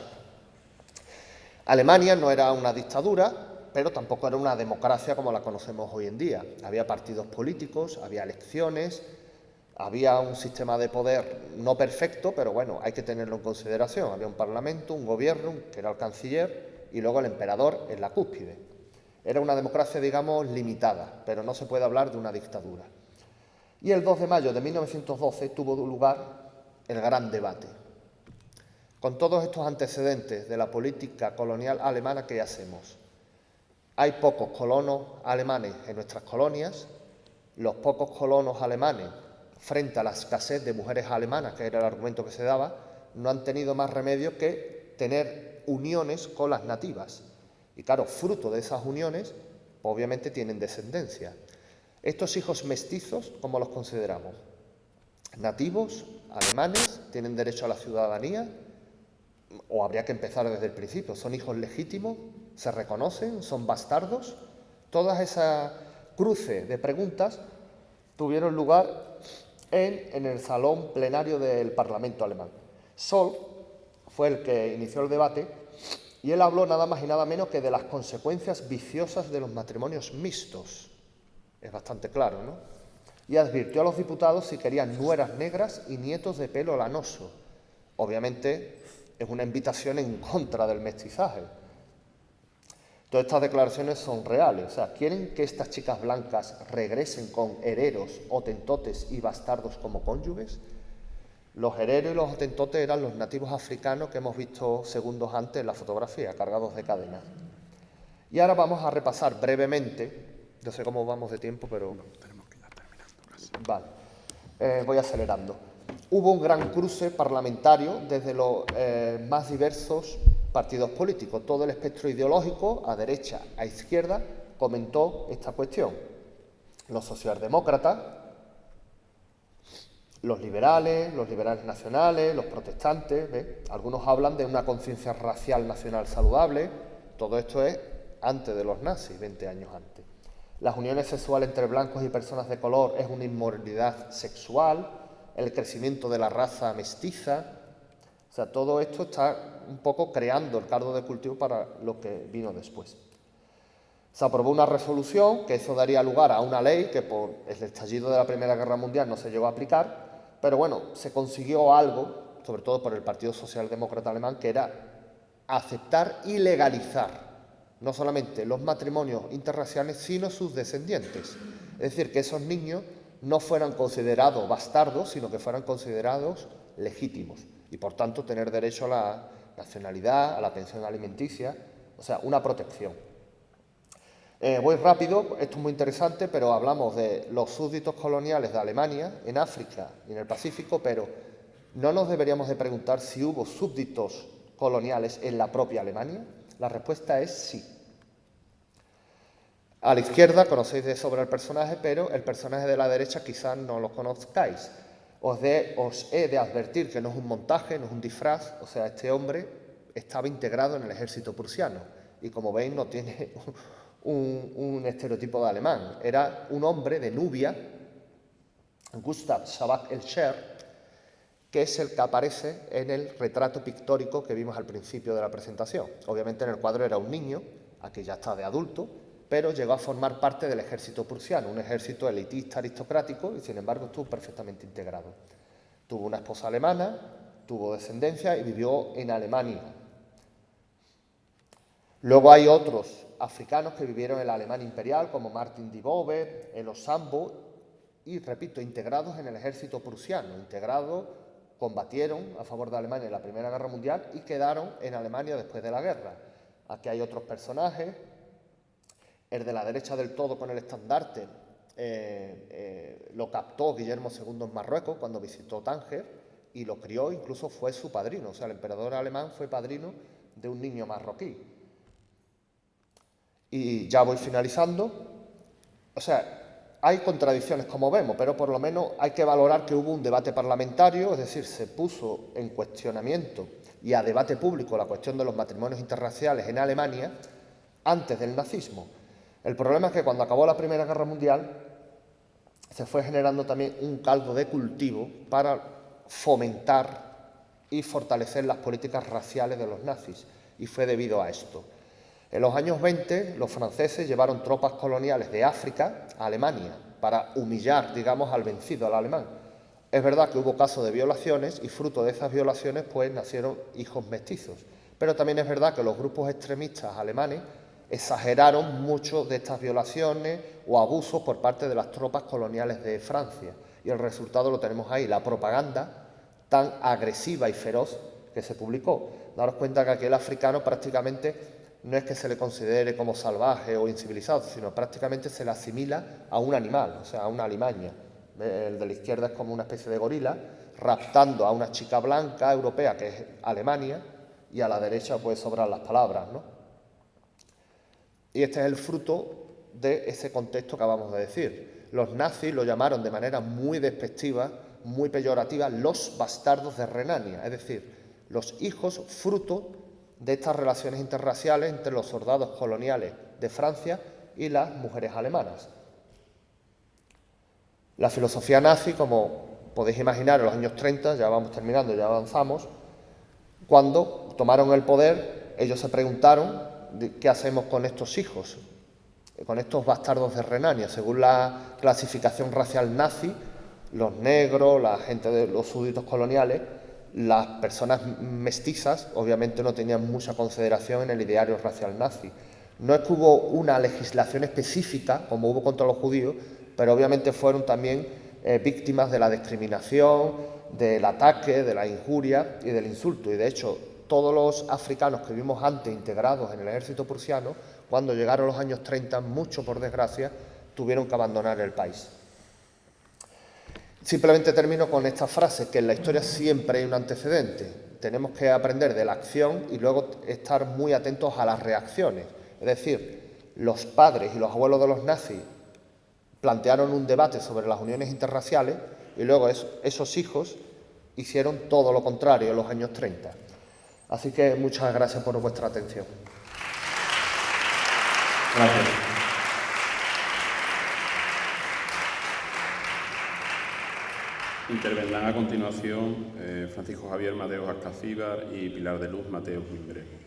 Alemania no era una dictadura, pero tampoco era una democracia como la conocemos hoy en día. Había partidos políticos, había elecciones, Había un sistema de poder no perfecto, pero bueno, hay que tenerlo en consideración. Había un parlamento, un gobierno, que era el canciller, y luego el emperador en la cúspide. Era una democracia, digamos, limitada, pero no se puede hablar de una dictadura. Y el 2 de mayo de 1912 tuvo lugar el gran debate. Con todos estos antecedentes de la política colonial alemana, ¿qué hacemos? Hay pocos colonos alemanes en nuestras colonias. Los pocos colonos alemanes, frente a la escasez de mujeres alemanas, que era el argumento que se daba, no han tenido más remedio que tener uniones con las nativas. Y claro, fruto de esas uniones, obviamente tienen descendencia. Estos hijos mestizos, ¿cómo los consideramos? Nativos, alemanes, tienen derecho a la ciudadanía, o habría que empezar desde el principio. ¿Son hijos legítimos? ¿Se reconocen? ¿Son bastardos? Todas esas cruces de preguntas tuvieron lugar en el salón plenario del Parlamento alemán. Sol fue el que inició el debate y él habló nada más y nada menos que de las consecuencias viciosas de los matrimonios mixtos. Es bastante claro, ¿no? Y advirtió a los diputados si querían nueras negras y nietos de pelo lanoso. Obviamente es una invitación en contra del mestizaje. Todas estas declaraciones son reales. O sea, ¿quieren que estas chicas blancas regresen con hereros, hotentotes y bastardos como cónyuges? Los hereros y los hotentotes eran los nativos africanos que hemos visto segundos antes en la fotografía, cargados de cadenas. Y ahora vamos a repasar brevemente, no sé cómo vamos de tiempo, pero... No, tenemos que ir terminando casi. Vale, voy acelerando. Hubo un gran cruce parlamentario desde los más diversos partidos políticos. Todo el espectro ideológico, a derecha, a izquierda, comentó esta cuestión. Los socialdemócratas, los liberales nacionales, los protestantes, ¿ves? Algunos hablan de una conciencia racial nacional saludable. Todo esto es antes de los nazis, 20 años antes. Las uniones sexuales entre blancos y personas de color es una inmoralidad sexual, el crecimiento de la raza mestiza. O sea, todo esto está un poco creando el caldo de cultivo para lo que vino después. Se aprobó una resolución que eso daría lugar a una ley que por el estallido de la Primera Guerra Mundial no se llegó a aplicar, pero bueno, se consiguió algo, sobre todo por el Partido Socialdemócrata Alemán, que era aceptar y legalizar no solamente los matrimonios interraciales, sino sus descendientes. Es decir, que esos niños no fueran considerados bastardos, sino que fueran considerados legítimos y, por tanto, tener derecho a la nacionalidad, a la pensión alimenticia, o sea, una protección. Voy rápido, esto es muy interesante, pero hablamos de los súbditos coloniales de Alemania, en África y en el Pacífico, pero no nos deberíamos de preguntar si hubo súbditos coloniales en la propia Alemania. La respuesta es sí. A la izquierda conocéis de sobra el personaje, pero el personaje de la derecha quizás no lo conozcáis. Os he de advertir que no es un montaje, no es un disfraz, o sea, este hombre estaba integrado en el ejército prusiano y, como veis, no tiene un estereotipo de alemán. Era un hombre de Nubia, Gustav Schaback-Elscher, que es el que aparece en el retrato pictórico que vimos al principio de la presentación. Obviamente en el cuadro era un niño, aquí ya está de adulto, pero llegó a formar parte del ejército prusiano, un ejército elitista, aristocrático, y sin embargo estuvo perfectamente integrado. Tuvo una esposa alemana, tuvo descendencia y vivió en Alemania. Luego hay otros africanos que vivieron en la Alemania imperial, como Martin die Bove, Elos Sambo, y, repito, integrados en el ejército prusiano, combatieron a favor de Alemania en la Primera Guerra Mundial y quedaron en Alemania después de la guerra. Aquí hay otros personajes. El de la derecha del todo con el estandarte lo captó Guillermo II en Marruecos cuando visitó Tánger y lo crió, incluso fue su padrino. O sea, el emperador alemán fue padrino de un niño marroquí. Y ya voy finalizando. O sea, hay contradicciones, como vemos, pero por lo menos hay que valorar que hubo un debate parlamentario, es decir, se puso en cuestionamiento y a debate público la cuestión de los matrimonios interraciales en Alemania antes del nazismo. El problema es que cuando acabó la Primera Guerra Mundial se fue generando también un caldo de cultivo para fomentar y fortalecer las políticas raciales de los nazis, y fue debido a esto. En los años 20, los franceses llevaron tropas coloniales de África a Alemania para humillar, digamos, al vencido, al alemán. Es verdad que hubo casos de violaciones y fruto de esas violaciones pues nacieron hijos mestizos, pero también es verdad que los grupos extremistas alemanes exageraron mucho de estas violaciones o abusos por parte de las tropas coloniales de Francia y el resultado lo tenemos ahí, la propaganda tan agresiva y feroz que se publicó. Daros cuenta que aquel africano prácticamente no es que se le considere como salvaje o incivilizado, sino prácticamente se le asimila a un animal, o sea, a una alimaña. El de la izquierda es como una especie de gorila, raptando a una chica blanca europea, que es Alemania, y a la derecha pues sobran las palabras, ¿no? Y este es el fruto de ese contexto que acabamos de decir. Los nazis lo llamaron de manera muy despectiva, muy peyorativa, los bastardos de Renania, es decir, los hijos fruto de estas relaciones interraciales entre los soldados coloniales de Francia y las mujeres alemanas. La filosofía nazi, como podéis imaginar, en los años 30, ya vamos terminando, ya avanzamos, cuando tomaron el poder, ellos se preguntaron qué hacemos con estos hijos, con estos bastardos de Renania. Según la clasificación racial nazi, los negros, la gente de los súbditos coloniales, las personas mestizas obviamente no tenían mucha consideración en el ideario racial nazi. No es que hubo una legislación específica, como hubo contra los judíos, pero obviamente fueron también víctimas de la discriminación, del ataque, de la injuria y del insulto. Y de hecho, todos los africanos que vimos antes integrados en el ejército prusiano, cuando llegaron los años 30, muchos por desgracia, tuvieron que abandonar el país. Simplemente termino con esta frase, que en la historia siempre hay un antecedente. Tenemos que aprender de la acción y luego estar muy atentos a las reacciones. Es decir, los padres y los abuelos de los nazis plantearon un debate sobre las uniones interraciales y luego esos hijos hicieron todo lo contrario en los años 30. Así que muchas gracias por vuestra atención. Gracias. Intervendrán a continuación Francisco Javier Mateos Alcacíbar y Pilar de Luz Mateos Mimbrero.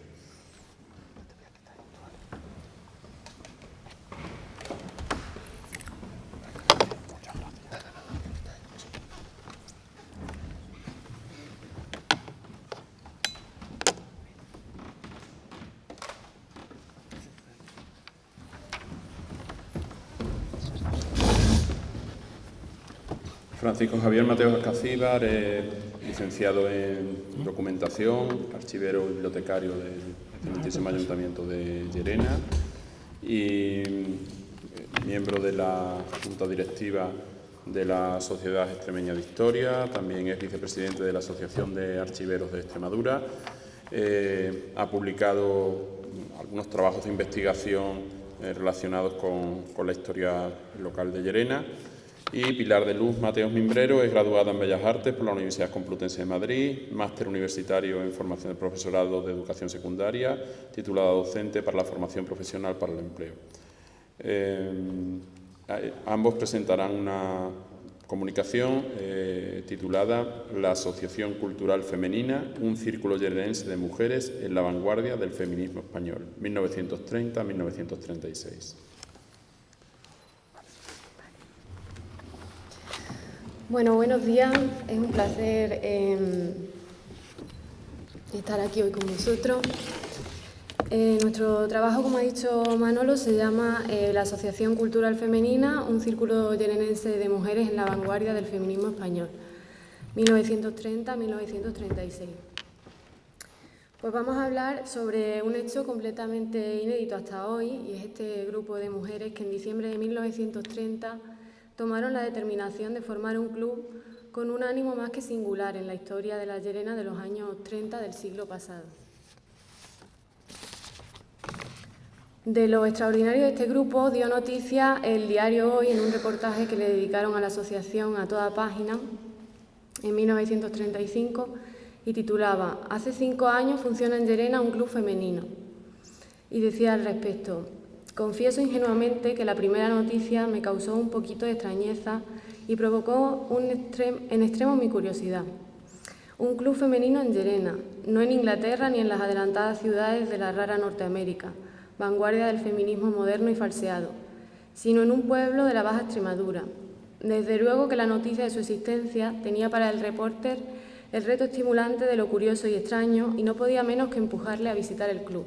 Francisco Javier Mateos Alcacíbar es licenciado en Documentación, archivero y bibliotecario del excelentísimo Ayuntamiento de Llerena y miembro de la Junta Directiva de la Sociedad Extremeña de Historia, también es vicepresidente de la Asociación de Archiveros de Extremadura, ha publicado algunos trabajos de investigación relacionados con la historia local de Llerena. Y Pilar de Luz Mateos Mimbrero es graduada en Bellas Artes por la Universidad Complutense de Madrid, máster universitario en formación de profesorado de educación secundaria, titulada docente para la formación profesional para el empleo. Ambos presentarán una comunicación titulada La Asociación Cultural Femenina, un círculo llerenense de mujeres en la vanguardia del feminismo español, 1930-1936. Bueno, buenos días. Es un placer estar aquí hoy con vosotros. Nuestro trabajo, como ha dicho Manolo, se llama la Asociación Cultural Femenina, un círculo llerenense de mujeres en la vanguardia del feminismo español, 1930-1936. Pues vamos a hablar sobre un hecho completamente inédito hasta hoy, y es este grupo de mujeres que en diciembre de 1930 tomaron la determinación de formar un club con un ánimo más que singular en la historia de la Llerena de los años 30 del siglo pasado. De lo extraordinario de este grupo dio noticia el diario Hoy en un reportaje que le dedicaron a la asociación a toda página en 1935 y titulaba «Hace 5 años funciona en Llerena un club femenino». Y decía al respecto: «Confieso ingenuamente que la primera noticia me causó un poquito de extrañeza y provocó en extremo mi curiosidad. Un club femenino en Llerena, no en Inglaterra ni en las adelantadas ciudades de la rara Norteamérica, vanguardia del feminismo moderno y falseado, sino en un pueblo de la Baja Extremadura, Desde luego que la noticia de su existencia tenía para el repórter el reto estimulante de lo curioso y extraño y no podía menos que empujarle a visitar el club.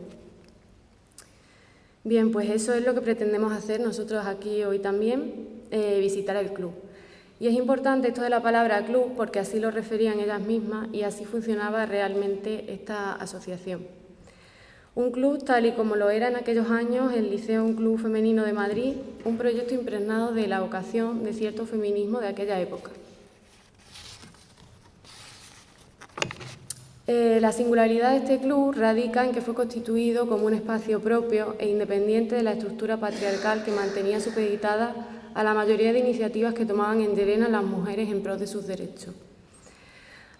Bien, pues eso es lo que pretendemos hacer nosotros aquí hoy también, visitar el club. Y es importante esto de la palabra club porque así lo referían ellas mismas y así funcionaba realmente esta asociación. Un club tal y como lo era en aquellos años el Liceo Un Club Femenino de Madrid, un proyecto impregnado de la vocación de cierto feminismo de aquella época. La singularidad de este club radica en que fue constituido como un espacio propio e independiente de la estructura patriarcal que mantenía supeditada a la mayoría de iniciativas que tomaban en Llerena las mujeres en pro de sus derechos.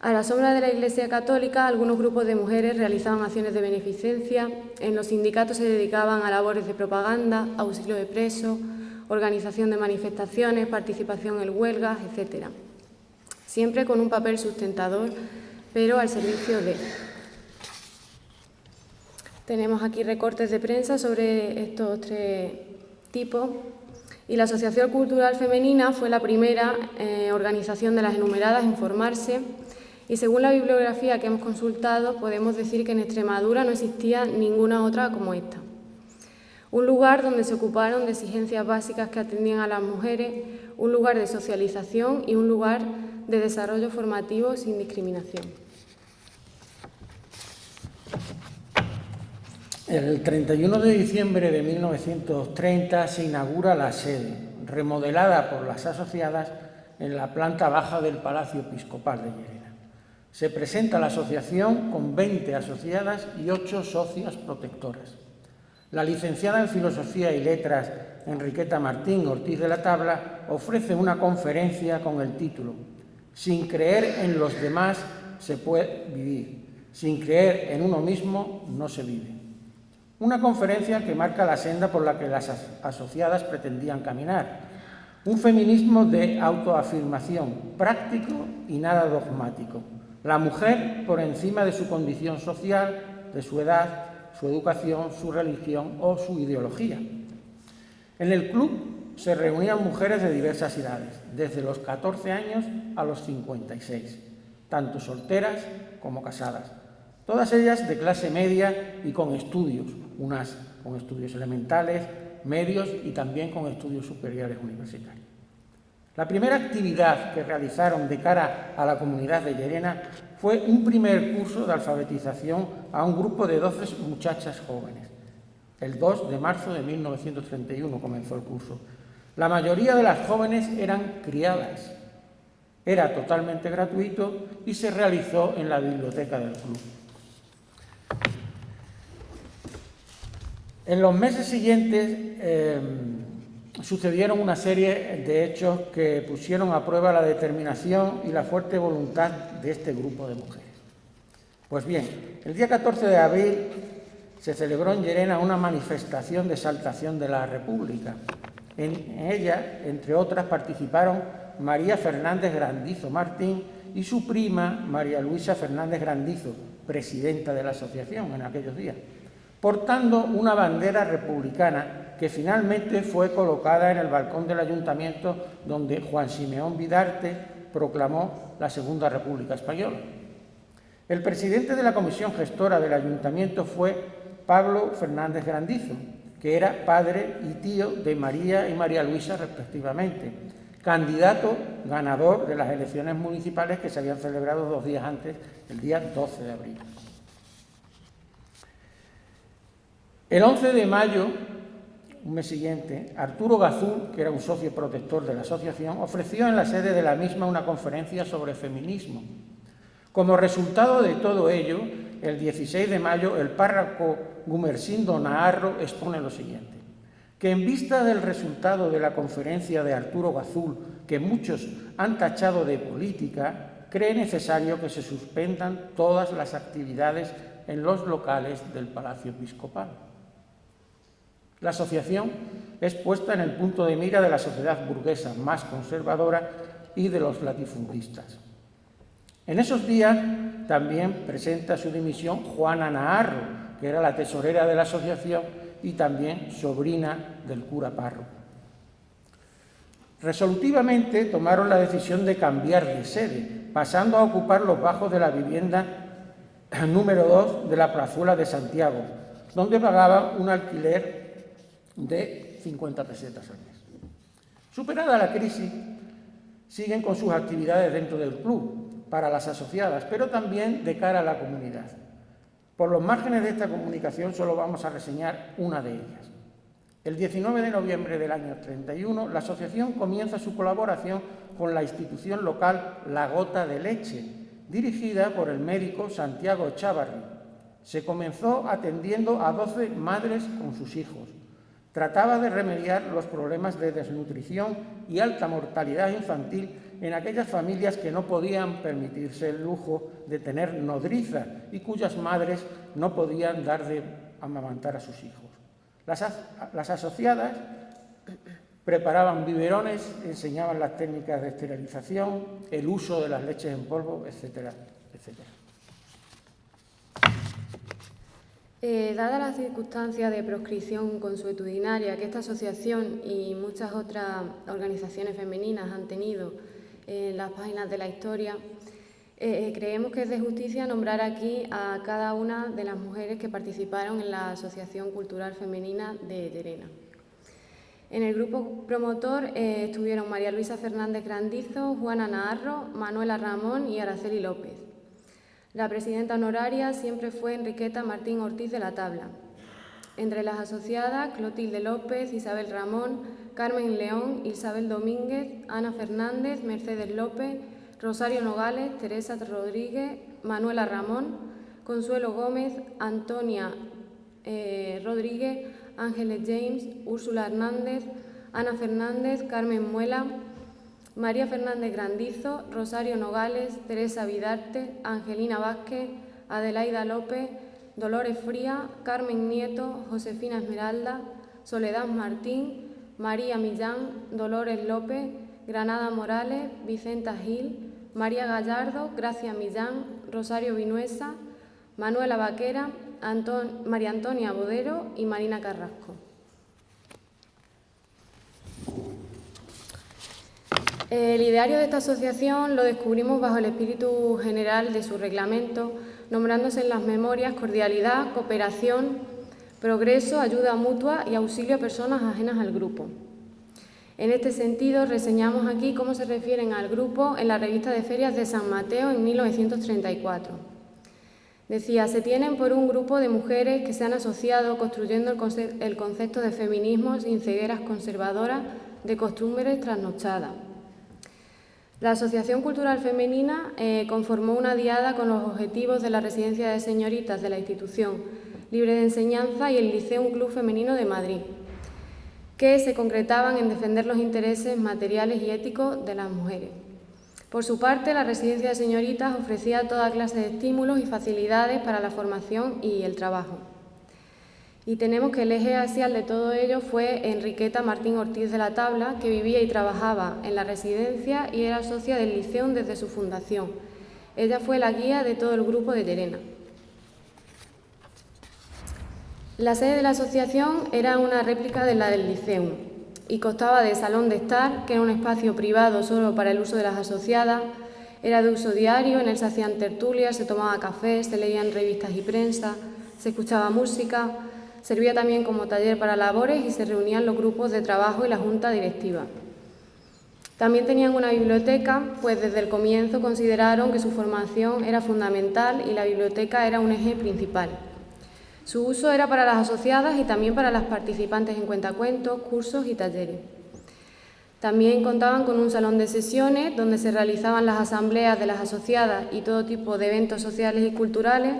A la sombra de la Iglesia Católica, algunos grupos de mujeres realizaban acciones de beneficencia, en los sindicatos se dedicaban a labores de propaganda, auxilio de presos, organización de manifestaciones, participación en huelgas, etc. Siempre con un papel sustentador, pero al servicio de. Tenemos aquí recortes de prensa sobre estos tres tipos. Y la Asociación Cultural Femenina fue la primera organización de las enumeradas en formarse y según la bibliografía que hemos consultado podemos decir que en Extremadura no existía ninguna otra como esta. Un lugar donde se ocuparon de exigencias básicas que atendían a las mujeres, un lugar de socialización y un lugar de desarrollo formativo sin discriminación. El 31 de diciembre de 1930 se inaugura la sede, remodelada por las asociadas en la planta baja del Palacio Episcopal de Llerena. Se presenta la asociación con 20 asociadas y 8 socias protectoras. La licenciada en Filosofía y Letras Enriqueta Martín Ortiz de la Tabla ofrece una conferencia con el título «Sin creer en los demás se puede vivir, sin creer en uno mismo no se vive». Una conferencia que marca la senda por la que las asociadas pretendían caminar. Un feminismo de autoafirmación, práctico y nada dogmático. La mujer por encima de su condición social, de su edad, su educación, su religión o su ideología. En el club se reunían mujeres de diversas edades, desde los 14 años a los 56, tanto solteras como casadas. Todas ellas de clase media y con estudios, unas con estudios elementales, medios y también con estudios superiores universitarios. La primera actividad que realizaron de cara a la comunidad de Llerena fue un primer curso de alfabetización a un grupo de 12 muchachas jóvenes. El 2 de marzo de 1931 comenzó el curso. La mayoría de las jóvenes eran criadas. Era totalmente gratuito y se realizó en la biblioteca del club. En los meses siguientes sucedieron una serie de hechos que pusieron a prueba la determinación y la fuerte voluntad de este grupo de mujeres. Pues bien, el día 14 de abril se celebró en Llerena una manifestación de exaltación de la República. En ella, entre otras, participaron María Fernández Grandizo Martín y su prima María Luisa Fernández Grandizo, presidenta de la asociación en aquellos días, portando una bandera republicana que finalmente fue colocada en el balcón del ayuntamiento donde Juan Simeón Vidarte proclamó la Segunda República Española. El presidente de la comisión gestora del ayuntamiento fue Pablo Fernández Grandizo, que era padre y tío de María y María Luisa respectivamente, candidato ganador de las elecciones municipales que se habían celebrado 2 días antes, el día 12 de abril. El 11 de mayo, un mes siguiente, Arturo Gazul, que era un socio protector de la asociación, ofreció en la sede de la misma una conferencia sobre feminismo. Como resultado de todo ello, el 16 de mayo, el párroco Gumersindo Naharro expone lo siguiente: que en vista del resultado de la conferencia de Arturo Gazul, que muchos han tachado de política, cree necesario que se suspendan todas las actividades en los locales del Palacio Episcopal. La asociación es puesta en el punto de mira de la sociedad burguesa más conservadora y de los latifundistas. En esos días también presenta su dimisión Juana Naharro, que era la tesorera de la asociación y también sobrina del cura párroco. Resolutivamente tomaron la decisión de cambiar de sede, pasando a ocupar los bajos de la vivienda número 2 de la Plazuela de Santiago, donde pagaban un alquiler de 50 pesetas al mes. Superada la crisis, siguen con sus actividades dentro del club, para las asociadas, pero también de cara a la comunidad. Por los márgenes de esta comunicación solo vamos a reseñar una de ellas. El 19 de noviembre del año 31, la asociación comienza su colaboración con la institución local La Gota de Leche, dirigida por el médico Santiago Chávarri. Se comenzó atendiendo a 12 madres con sus hijos. Trataba de remediar los problemas de desnutrición y alta mortalidad infantil en aquellas familias que no podían permitirse el lujo de tener nodriza y cuyas madres no podían dar de amamantar a sus hijos. Las asociadas preparaban biberones, enseñaban las técnicas de esterilización, el uso de las leches en polvo, etcétera, etcétera. Dadas las circunstancias de proscripción consuetudinaria que esta asociación y muchas otras organizaciones femeninas han tenido en las páginas de la historia, creemos que es de justicia nombrar aquí a cada una de las mujeres que participaron en la Asociación Cultural Femenina de Llerena. En el grupo promotor estuvieron María Luisa Fernández Grandizo, Juana Naharro, Manuela Ramón y Araceli López. La presidenta honoraria siempre fue Enriqueta Martín Ortiz de la Tabla. Entre las asociadas, Clotilde López, Isabel Ramón, Carmen León, Isabel Domínguez, Ana Fernández, Mercedes López, Rosario Nogales, Teresa Rodríguez, Manuela Ramón, Consuelo Gómez, Antonia Rodríguez, Ángeles James, Úrsula Hernández, Ana Fernández, Carmen Muela, María Fernández Grandizo, Rosario Nogales, Teresa Vidarte, Angelina Vázquez, Adelaida López, Dolores Fría, Carmen Nieto, Josefina Esmeralda, Soledad Martín, María Millán, Dolores López, Granada Morales, Vicenta Gil, María Gallardo, Gracia Millán, Rosario Vinuesa, Manuela Vaquera, María Antonia Bodero y Marina Carrasco. El ideario de esta asociación lo descubrimos bajo el espíritu general de su reglamento, nombrándose en las memorias cordialidad, cooperación, progreso, ayuda mutua y auxilio a personas ajenas al grupo. En este sentido, reseñamos aquí cómo se refieren al grupo en la revista de ferias de San Mateo en 1934. Decía, se tienen por un grupo de mujeres que se han asociado construyendo el concepto de feminismo sin cegueras conservadoras de costumbres trasnochadas. La Asociación Cultural Femenina conformó una diada con los objetivos de la Residencia de Señoritas de la institución libre de enseñanza y el Liceo Club Femenino de Madrid, que se concretaban en defender los intereses materiales y éticos de las mujeres. Por su parte, la Residencia de Señoritas ofrecía toda clase de estímulos y facilidades para la formación y el trabajo. Y tenemos que el eje axial de todo ello fue Enriqueta Martín Ortiz de la Tabla, que vivía y trabajaba en la residencia y era socia del Liceo desde su fundación. Ella fue la guía de todo el grupo de Llerena. La sede de la asociación era una réplica de la del Liceo y constaba de salón de estar, que era un espacio privado solo para el uso de las asociadas, era de uso diario, en él se hacían tertulias, se tomaba café, se leían revistas y prensa, se escuchaba música. Servía también como taller para labores y se reunían los grupos de trabajo y la junta directiva. También tenían una biblioteca, pues desde el comienzo consideraron que su formación era fundamental y la biblioteca era un eje principal. Su uso era para las asociadas y también para las participantes en cuentacuentos, cursos y talleres. También contaban con un salón de sesiones donde se realizaban las asambleas de las asociadas y todo tipo de eventos sociales y culturales,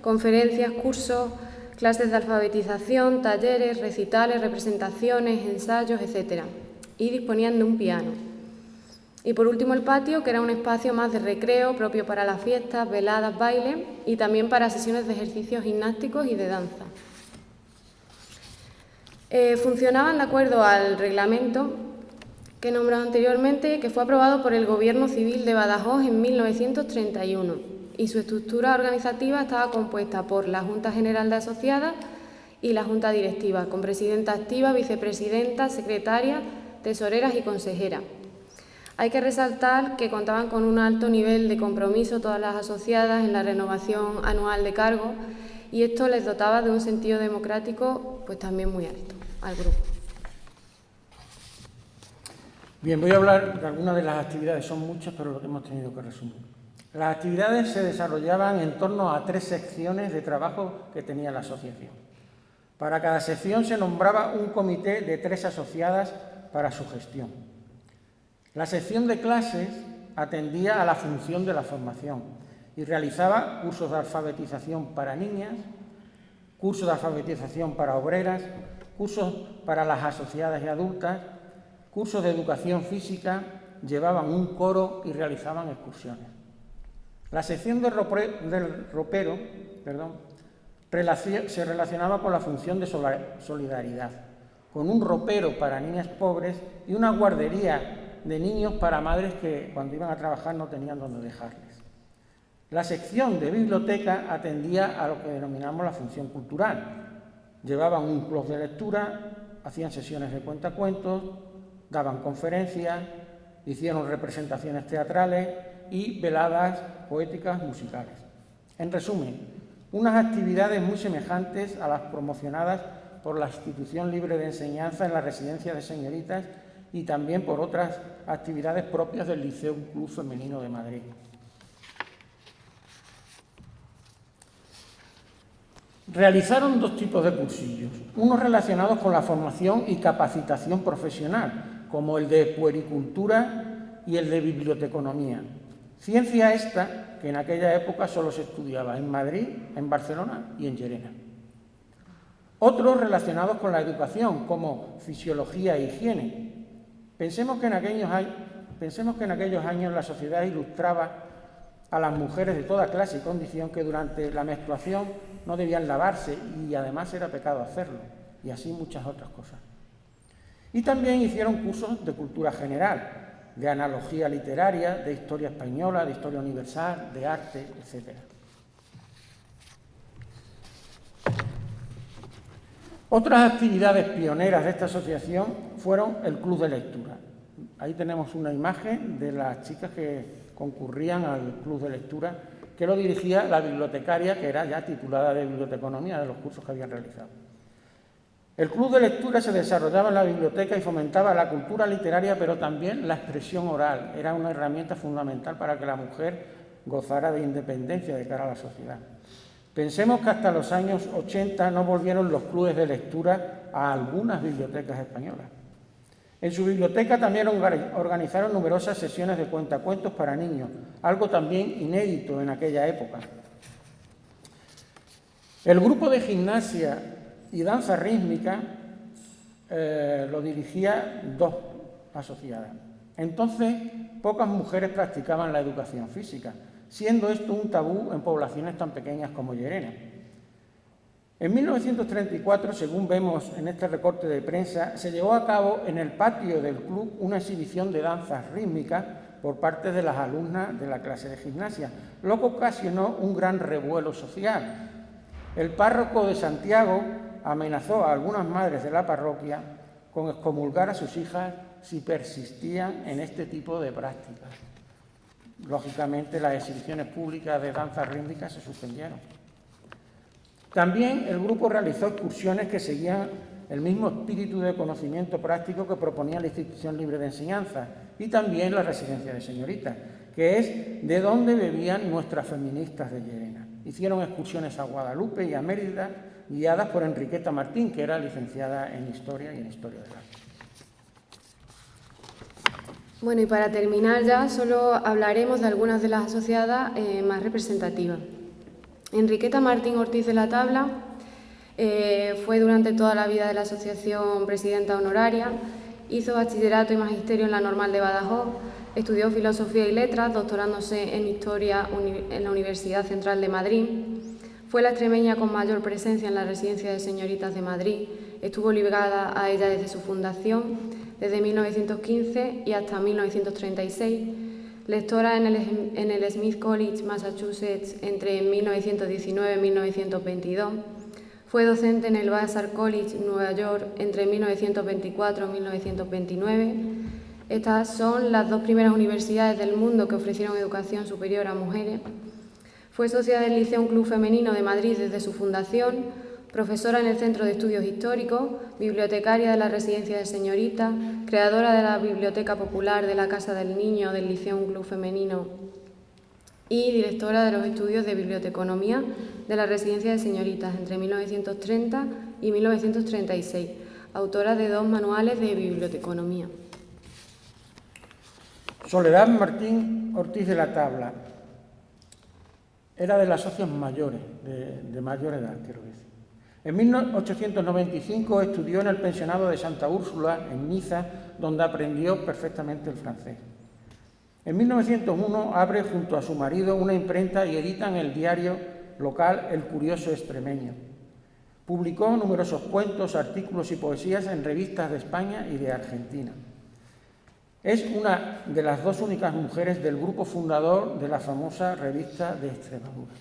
conferencias, cursos, clases de alfabetización, talleres, recitales, representaciones, ensayos, etc. Y disponían de un piano. Y por último el patio, que era un espacio más de recreo propio para las fiestas, veladas, bailes y también para sesiones de ejercicios gimnásticos y de danza. Funcionaban de acuerdo al reglamento que he nombrado anteriormente, que fue aprobado por el Gobierno Civil de Badajoz en 1931. Y su estructura organizativa estaba compuesta por la Junta General de Asociadas y la Junta Directiva, con presidenta activa, vicepresidenta, secretaria, tesoreras y consejeras. Hay que resaltar que contaban con un alto nivel de compromiso todas las asociadas en la renovación anual de cargos y esto les dotaba de un sentido democrático pues también muy alto al grupo. Bien, voy a hablar de algunas de las actividades, son muchas, pero lo que hemos tenido que resumir. Las actividades se desarrollaban en torno a 3 secciones de trabajo que tenía la asociación. Para cada sección se nombraba un comité de 3 asociadas para su gestión. La sección de clases atendía a la función de la formación y realizaba cursos de alfabetización para niñas, cursos de alfabetización para obreras, cursos para las asociadas y adultas, cursos de educación física, llevaban un coro y realizaban excursiones. La sección del ropero se relacionaba con la función de solidaridad, con un ropero para niñas pobres y una guardería de niños para madres que cuando iban a trabajar no tenían dónde dejarles. La sección de biblioteca atendía a lo que denominamos la función cultural. Llevaban un club de lectura, hacían sesiones de cuentacuentos, daban conferencias, hicieron representaciones teatrales y veladas poéticas musicales. En resumen, unas actividades muy semejantes a las promocionadas por la Institución Libre de Enseñanza en la Residencia de Señoritas y también por otras actividades propias del Liceo Club Femenino de Madrid. Realizaron 2 tipos de cursillos, unos relacionados con la formación y capacitación profesional, como el de puericultura y el de biblioteconomía. Ciencia esta que en aquella época solo se estudiaba en Madrid, en Barcelona y en Llerena. Otros relacionados con la educación, como fisiología e higiene. Pensemos que en aquellos años la sociedad ilustraba a las mujeres de toda clase y condición que durante la menstruación no debían lavarse y además era pecado hacerlo, y así muchas otras cosas. Y también hicieron cursos de cultura general, de analogía literaria, de historia española, de historia universal, de arte, etc. Otras actividades pioneras de esta asociación fueron el club de lectura. Ahí tenemos una imagen de las chicas que concurrían al club de lectura, que lo dirigía la bibliotecaria, que era ya titulada de biblioteconomía de los cursos que habían realizado. El club de lectura se desarrollaba en la biblioteca y fomentaba la cultura literaria, pero también la expresión oral. Era una herramienta fundamental para que la mujer gozara de independencia de cara a la sociedad. Pensemos que hasta los años 80 no volvieron los clubes de lectura a algunas bibliotecas españolas. En su biblioteca también organizaron numerosas sesiones de cuentacuentos para niños, algo también inédito en aquella época. El grupo de gimnasia y danza rítmica lo dirigía 2 asociadas. Entonces, pocas mujeres practicaban la educación física, siendo esto un tabú en poblaciones tan pequeñas como Llerena. En 1934, según vemos en este recorte de prensa, se llevó a cabo en el patio del club una exhibición de danzas rítmicas por parte de las alumnas de la clase de gimnasia, lo que ocasionó un gran revuelo social. El párroco de Santiago amenazó a algunas madres de la parroquia con excomulgar a sus hijas si persistían en este tipo de prácticas. Lógicamente, las exhibiciones públicas de danzas rítmicas se suspendieron. También el grupo realizó excursiones que seguían el mismo espíritu de conocimiento práctico que proponía la Institución Libre de Enseñanza y también la Residencia de Señoritas, que es de donde bebían nuestras feministas de Llerena. Hicieron excursiones a Guadalupe y a Mérida, guiadas por Enriqueta Martín, que era licenciada en Historia y en Historia del Arte. Bueno, y para terminar ya, solo hablaremos de algunas de las asociadas más representativas. Enriqueta Martín Ortiz de la Tabla fue durante toda la vida de la asociación presidenta honoraria, hizo bachillerato y magisterio en la Normal de Badajoz, estudió Filosofía y Letras, doctorándose en Historia en la Universidad Central de Madrid. Fue la extremeña con mayor presencia en la Residencia de Señoritas de Madrid, estuvo ligada a ella desde su fundación, desde 1915 y hasta 1936, lectora en el Smith College, Massachusetts, entre 1919 y 1922, Fue docente en el Vassar College, Nueva York, entre 1924 y 1929. Estas son las dos primeras universidades del mundo que ofrecieron educación superior a mujeres. Fue socia del Liceo Club Femenino de Madrid desde su fundación, profesora en el Centro de Estudios Históricos, bibliotecaria de la Residencia de Señoritas, creadora de la Biblioteca Popular de la Casa del Niño del Liceo Club Femenino y directora de los estudios de biblioteconomía de la Residencia de Señoritas entre 1930 y 1936, autora de 2 manuales de biblioteconomía. Soledad Martín Ortiz de la Tabla era de las socias mayores, de mayor edad, quiero decir. En 1895 estudió en el pensionado de Santa Úrsula, en Niza, donde aprendió perfectamente el francés. En 1901 abre junto a su marido una imprenta y edita en el diario local El Curioso Extremeño. Publicó numerosos cuentos, artículos y poesías en revistas de España y de Argentina. Es una de las 2 únicas mujeres del grupo fundador de la famosa revista de Extremadura.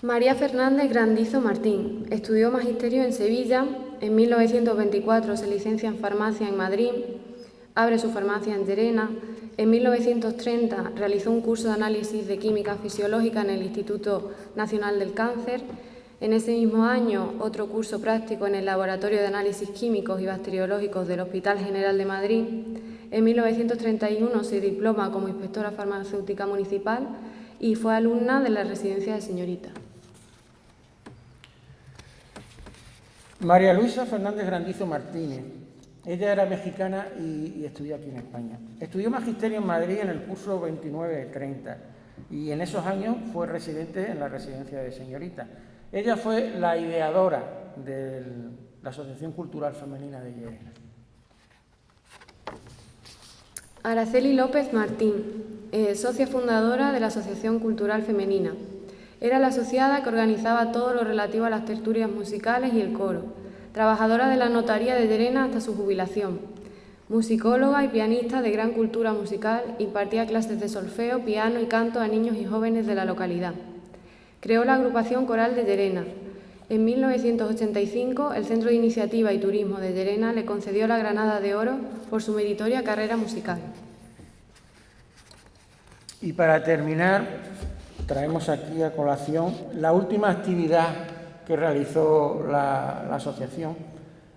María Fernández Grandizo Martín estudió magisterio en Sevilla. En 1924 se licencia en farmacia en Madrid. Abre su farmacia en Llerena. En 1930 realizó un curso de análisis de química fisiológica en el Instituto Nacional del Cáncer. En ese mismo año, otro curso práctico en el Laboratorio de Análisis Químicos y Bacteriológicos del Hospital General de Madrid. En 1931 se diploma como inspectora farmacéutica municipal y fue alumna de la Residencia de Señoritas. María Luisa Fernández Grandizo Martínez. Ella era mexicana y estudió aquí en España. Estudió magisterio en Madrid en el curso 29-30 y en esos años fue residente en la Residencia de Señoritas. Ella fue la ideadora de la Asociación Cultural Femenina de Llerena. Araceli López Martín, socia fundadora de la Asociación Cultural Femenina. Era la asociada que organizaba todo lo relativo a las tertulias musicales y el coro. Trabajadora de la notaría de Llerena hasta su jubilación. Musicóloga y pianista de gran cultura musical, impartía clases de solfeo, piano y canto a niños y jóvenes de la localidad. Creó la agrupación coral de Llerena. En 1985, el Centro de Iniciativa y Turismo de Llerena le concedió la Granada de Oro por su meritoria carrera musical. Y para terminar, traemos aquí a colación la última actividad que realizó la asociación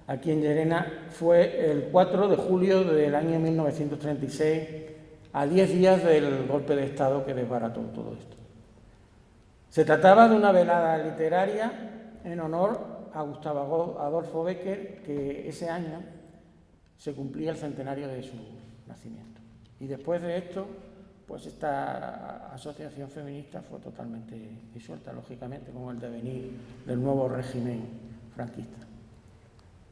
aquí en Llerena. Fue el 4 de julio del año 1936, a 10 días del golpe de Estado que desbarató todo esto. Se trataba de una velada literaria en honor a Gustavo Adolfo Bécquer, que ese año se cumplía el centenario de su nacimiento. Y después de esto, pues esta asociación feminista fue totalmente disuelta, lógicamente, con el devenir del nuevo régimen franquista.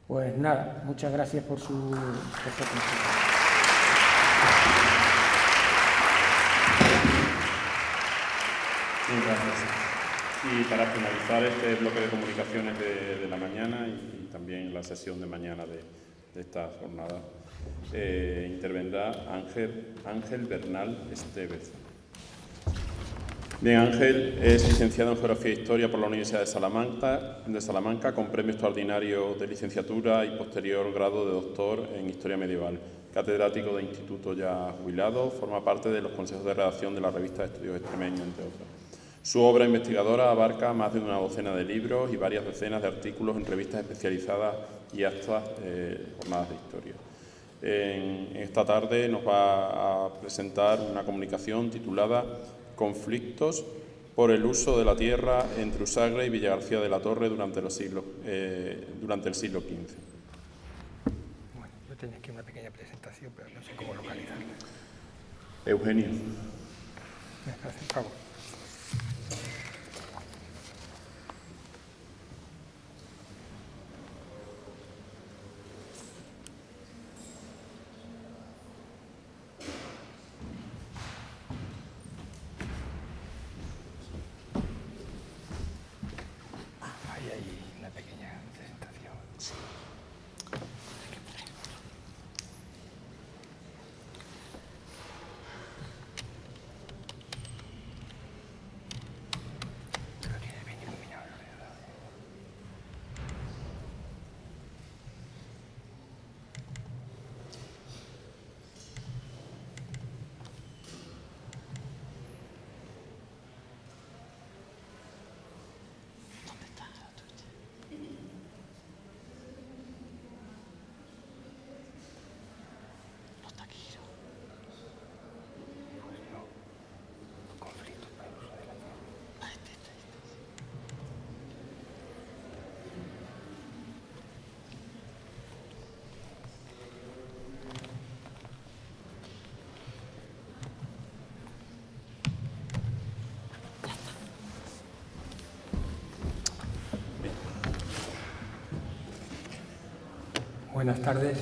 Pues nada, muchas gracias por su atención. Muchas gracias. Y para finalizar este bloque de comunicaciones de la mañana y también la sesión de mañana de esta jornada, intervendrá Ángel Bernal Estevez. Bien, Ángel es licenciado en Geografía e Historia por la Universidad de Salamanca con premio extraordinario de licenciatura y posterior grado de doctor en Historia Medieval. Catedrático de instituto ya jubilado, forma parte de los consejos de redacción de la revista de Estudios Extremeños, entre otras. Su obra investigadora abarca más de una docena de libros y varias decenas de artículos en revistas especializadas y hasta jornadas de historia. En esta tarde nos va a presentar una comunicación titulada Conflictos por el uso de la tierra entre Usagre y Villagarcía de la Torre durante el siglo XV. Bueno, yo tenía aquí una pequeña presentación, pero no sé cómo localizarla. Eugenio. Me hace un favor. Buenas tardes.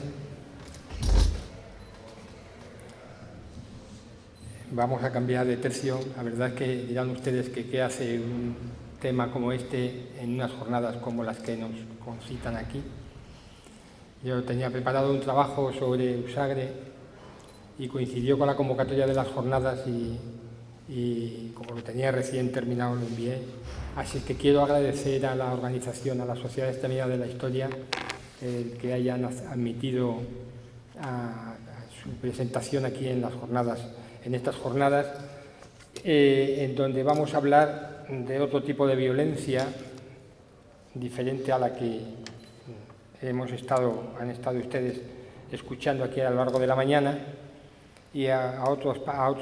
Vamos a cambiar de tercio. La verdad es que dirán ustedes que qué hace un tema como este en unas jornadas como las que nos concitan aquí. Yo tenía preparado un trabajo sobre Usagre y coincidió con la convocatoria de las jornadas y como lo tenía recién terminado lo envié. Así que quiero agradecer a la organización, a la Sociedad Extremeña de la Historia, el que hayan admitido a su presentación aquí en las jornadas, en estas jornadas, en donde vamos a hablar de otro tipo de violencia diferente a la que han estado ustedes escuchando aquí a lo largo de la mañana, y a otro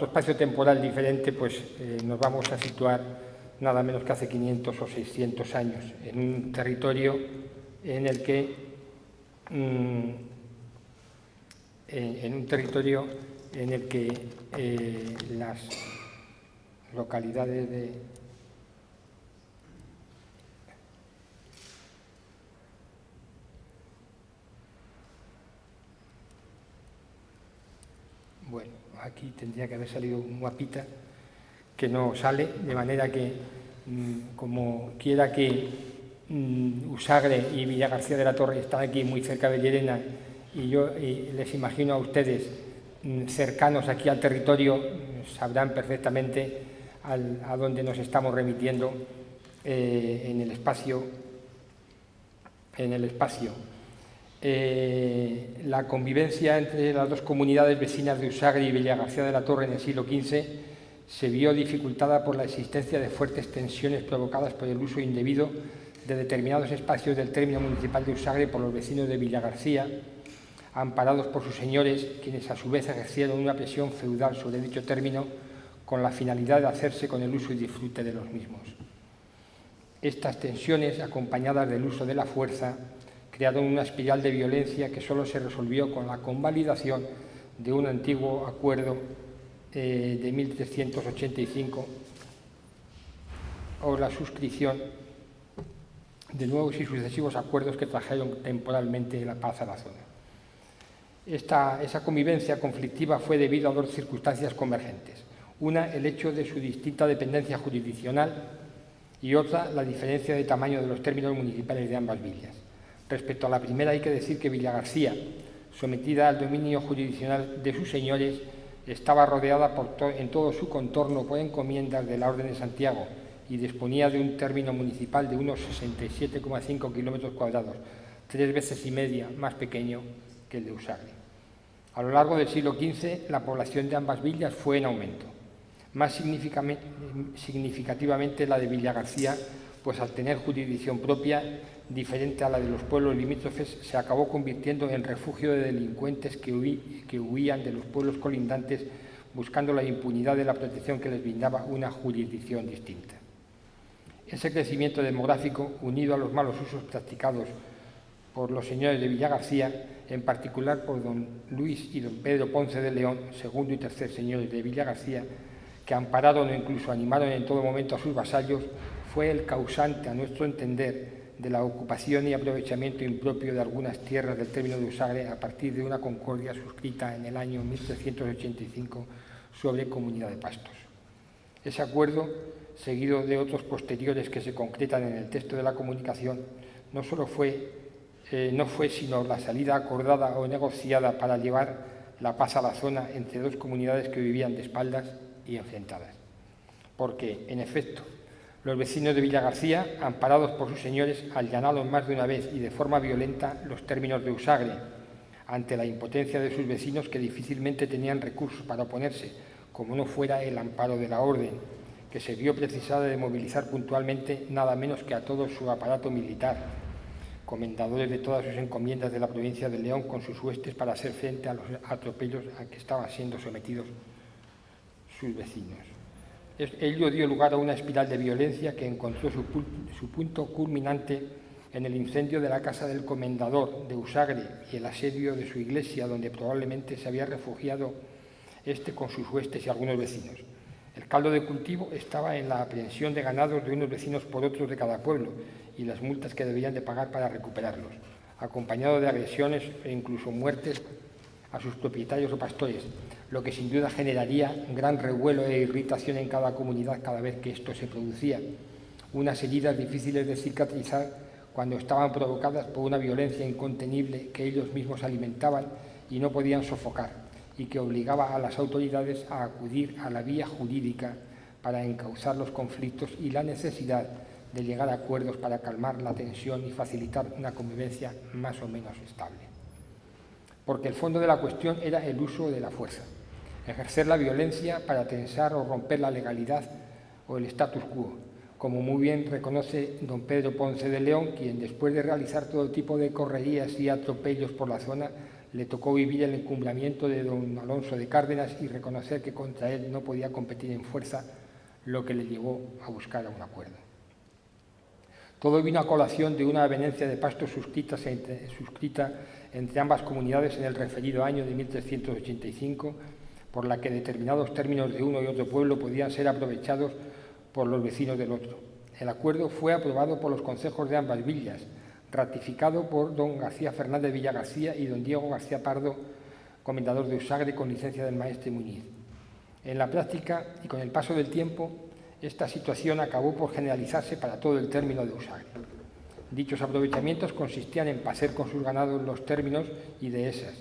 espacio temporal diferente, pues nos vamos a situar nada menos que hace 500 o 600 años, en un territorio en el que las localidades de bueno, aquí tendría que haber salido un mapita que no sale, de manera que como quiera que Usagre y Villagarcía de la Torre están aquí muy cerca de Llerena, y yo les imagino a ustedes cercanos aquí al territorio, sabrán perfectamente a dónde nos estamos remitiendo en el espacio. La convivencia entre las dos comunidades vecinas de Usagre y Villagarcía de la Torre en el siglo XV se vio dificultada por la existencia de fuertes tensiones provocadas por el uso indebido de determinados espacios del término municipal de Usagre por los vecinos de Villagarcía, amparados por sus señores, quienes a su vez ejercieron una presión feudal sobre dicho término con la finalidad de hacerse con el uso y disfrute de los mismos. Estas tensiones, acompañadas del uso de la fuerza, crearon una espiral de violencia que solo se resolvió con la convalidación de un antiguo acuerdo de 1385 o la suscripción de nuevos y sucesivos acuerdos que trajeron temporalmente la paz a la zona. Esa convivencia conflictiva fue debido a dos circunstancias convergentes. Una, el hecho de su distinta dependencia jurisdiccional, y otra, la diferencia de tamaño de los términos municipales de ambas villas. Respecto a la primera, hay que decir que Villagarcía, sometida al dominio jurisdiccional de sus señores, estaba rodeada en todo su contorno por encomiendas de la Orden de Santiago y disponía de un término municipal de unos 67,5 kilómetros cuadrados, 3 veces y media más pequeño que el de Usagre. A lo largo del siglo XV, la población de ambas villas fue en aumento, más significativamente la de Villagarcía, pues al tener jurisdicción propia, diferente a la de los pueblos limítrofes, se acabó convirtiendo en refugio de delincuentes que huían de los pueblos colindantes buscando la impunidad de la protección que les brindaba una jurisdicción distinta. Ese crecimiento demográfico, unido a los malos usos practicados por los señores de Villagarcía, en particular por don Luis y don Pedro Ponce de León, segundo y tercer señores de Villagarcía, que ampararon o incluso animaron en todo momento a sus vasallos, fue el causante, a nuestro entender, de la ocupación y aprovechamiento impropio de algunas tierras del término de Usagre a partir de una concordia suscrita en el año 1385 sobre comunidad de pastos. Ese acuerdo, seguido de otros posteriores que se concretan en el texto de la comunicación, no fue sino la salida acordada o negociada para llevar la paz a la zona entre dos comunidades que vivían de espaldas y enfrentadas. Porque, en efecto, los vecinos de Villagarcía, amparados por sus señores, allanaron más de una vez y de forma violenta los términos de Usagre, ante la impotencia de sus vecinos que difícilmente tenían recursos para oponerse, como no fuera el amparo de la orden, que se vio precisada de movilizar puntualmente nada menos que a todo su aparato militar, comendadores de todas sus encomiendas de la provincia de León con sus huestes para hacer frente a los atropellos a que estaban siendo sometidos sus vecinos. Ello dio lugar a una espiral de violencia que encontró su punto culminante en el incendio de la casa del comendador de Usagre y el asedio de su iglesia, donde probablemente se había refugiado con sus huestes y algunos vecinos. El caldo de cultivo estaba en la aprehensión de ganados de unos vecinos por otros de cada pueblo y las multas que debían de pagar para recuperarlos. acompañado de agresiones e incluso muertes a sus propietarios o pastores, lo que sin duda generaría gran revuelo e irritación en cada comunidad cada vez que esto se producía. Unas heridas difíciles de cicatrizar cuando estaban provocadas por una violencia incontenible que ellos mismos alimentaban y no podían sofocar, y que obligaba a las autoridades a acudir a la vía jurídica para encauzar los conflictos y la necesidad de llegar a acuerdos para calmar la tensión y facilitar una convivencia más o menos estable. Porque el fondo de la cuestión era el uso de la fuerza, ejercer la violencia para tensar o romper la legalidad o el status quo, como muy bien reconoce don Pedro Ponce de León, quien después de realizar todo tipo de correrías y atropellos por la zona, le tocó vivir el encumbramiento de don Alonso de Cárdenas y reconocer que contra él no podía competir en fuerza, lo que le llevó a buscar un acuerdo. Todo vino a colación de una avenencia de pastos suscrita entre ambas comunidades en el referido año de 1385, por la que determinados términos de uno y otro pueblo podían ser aprovechados por los vecinos del otro. El acuerdo fue aprobado por los concejos de ambas villas, ratificado por don García Fernández Villagarcía y don Diego García Pardo, comendador de Usagre, con licencia del maestre Muñiz. En la práctica y con el paso del tiempo, esta situación acabó por generalizarse para todo el término de Usagre. Dichos aprovechamientos consistían en pasear con sus ganados los términos y dehesas,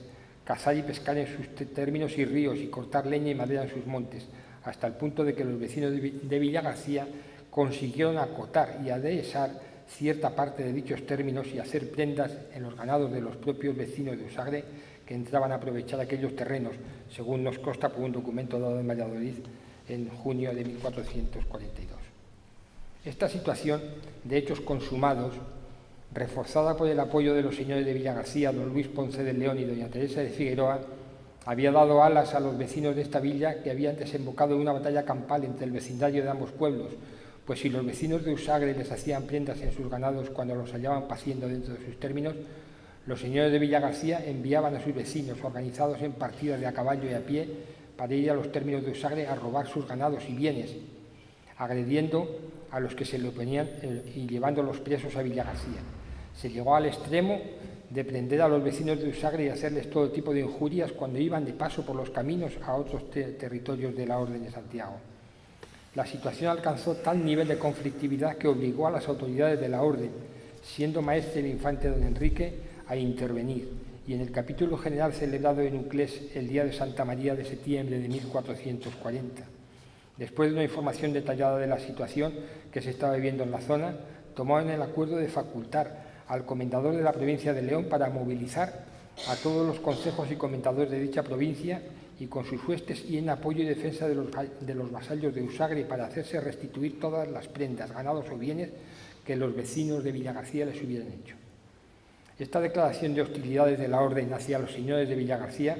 cazar y pescar en sus términos y ríos y cortar leña y madera en sus montes, hasta el punto de que los vecinos de Villagarcía consiguieron acotar y adhesar cierta parte de dichos términos y hacer prendas en los ganados de los propios vecinos de Usagre que entraban a aprovechar aquellos terrenos, según nos consta por un documento dado en Valladolid en junio de 1442. Esta situación de hechos consumados, reforzada por el apoyo de los señores de Villagarcía, don Luis Ponce de León y doña Teresa de Figueroa, había dado alas a los vecinos de esta villa que habían desembocado en una batalla campal entre el vecindario de ambos pueblos, pues si los vecinos de Usagre les hacían prendas en sus ganados cuando los hallaban paciendo dentro de sus términos, los señores de Villagarcía enviaban a sus vecinos, organizados en partidas de a caballo y a pie, para ir a los términos de Usagre a robar sus ganados y bienes, agrediendo a los que se le oponían y llevándolos presos a Villagarcía. Se llegó al extremo de prender a los vecinos de Usagre y hacerles todo tipo de injurias cuando iban de paso por los caminos a otros territorios de la Orden de Santiago. La situación alcanzó tal nivel de conflictividad que obligó a las autoridades de la Orden, siendo maestre el infante don Enrique, a intervenir, y en el capítulo general celebrado en Uclés el día de Santa María de septiembre de 1440. Después de una información detallada de la situación que se estaba viviendo en la zona, tomaron el acuerdo de facultar al comendador de la provincia de León para movilizar a todos los consejos y comendadores de dicha provincia y con sus huestes y en apoyo y defensa de los vasallos de Usagre para hacerse restituir todas las prendas, ganados o bienes que los vecinos de Villagarcía les hubieran hecho. Esta declaración de hostilidades de la Orden hacia los señores de Villagarcía,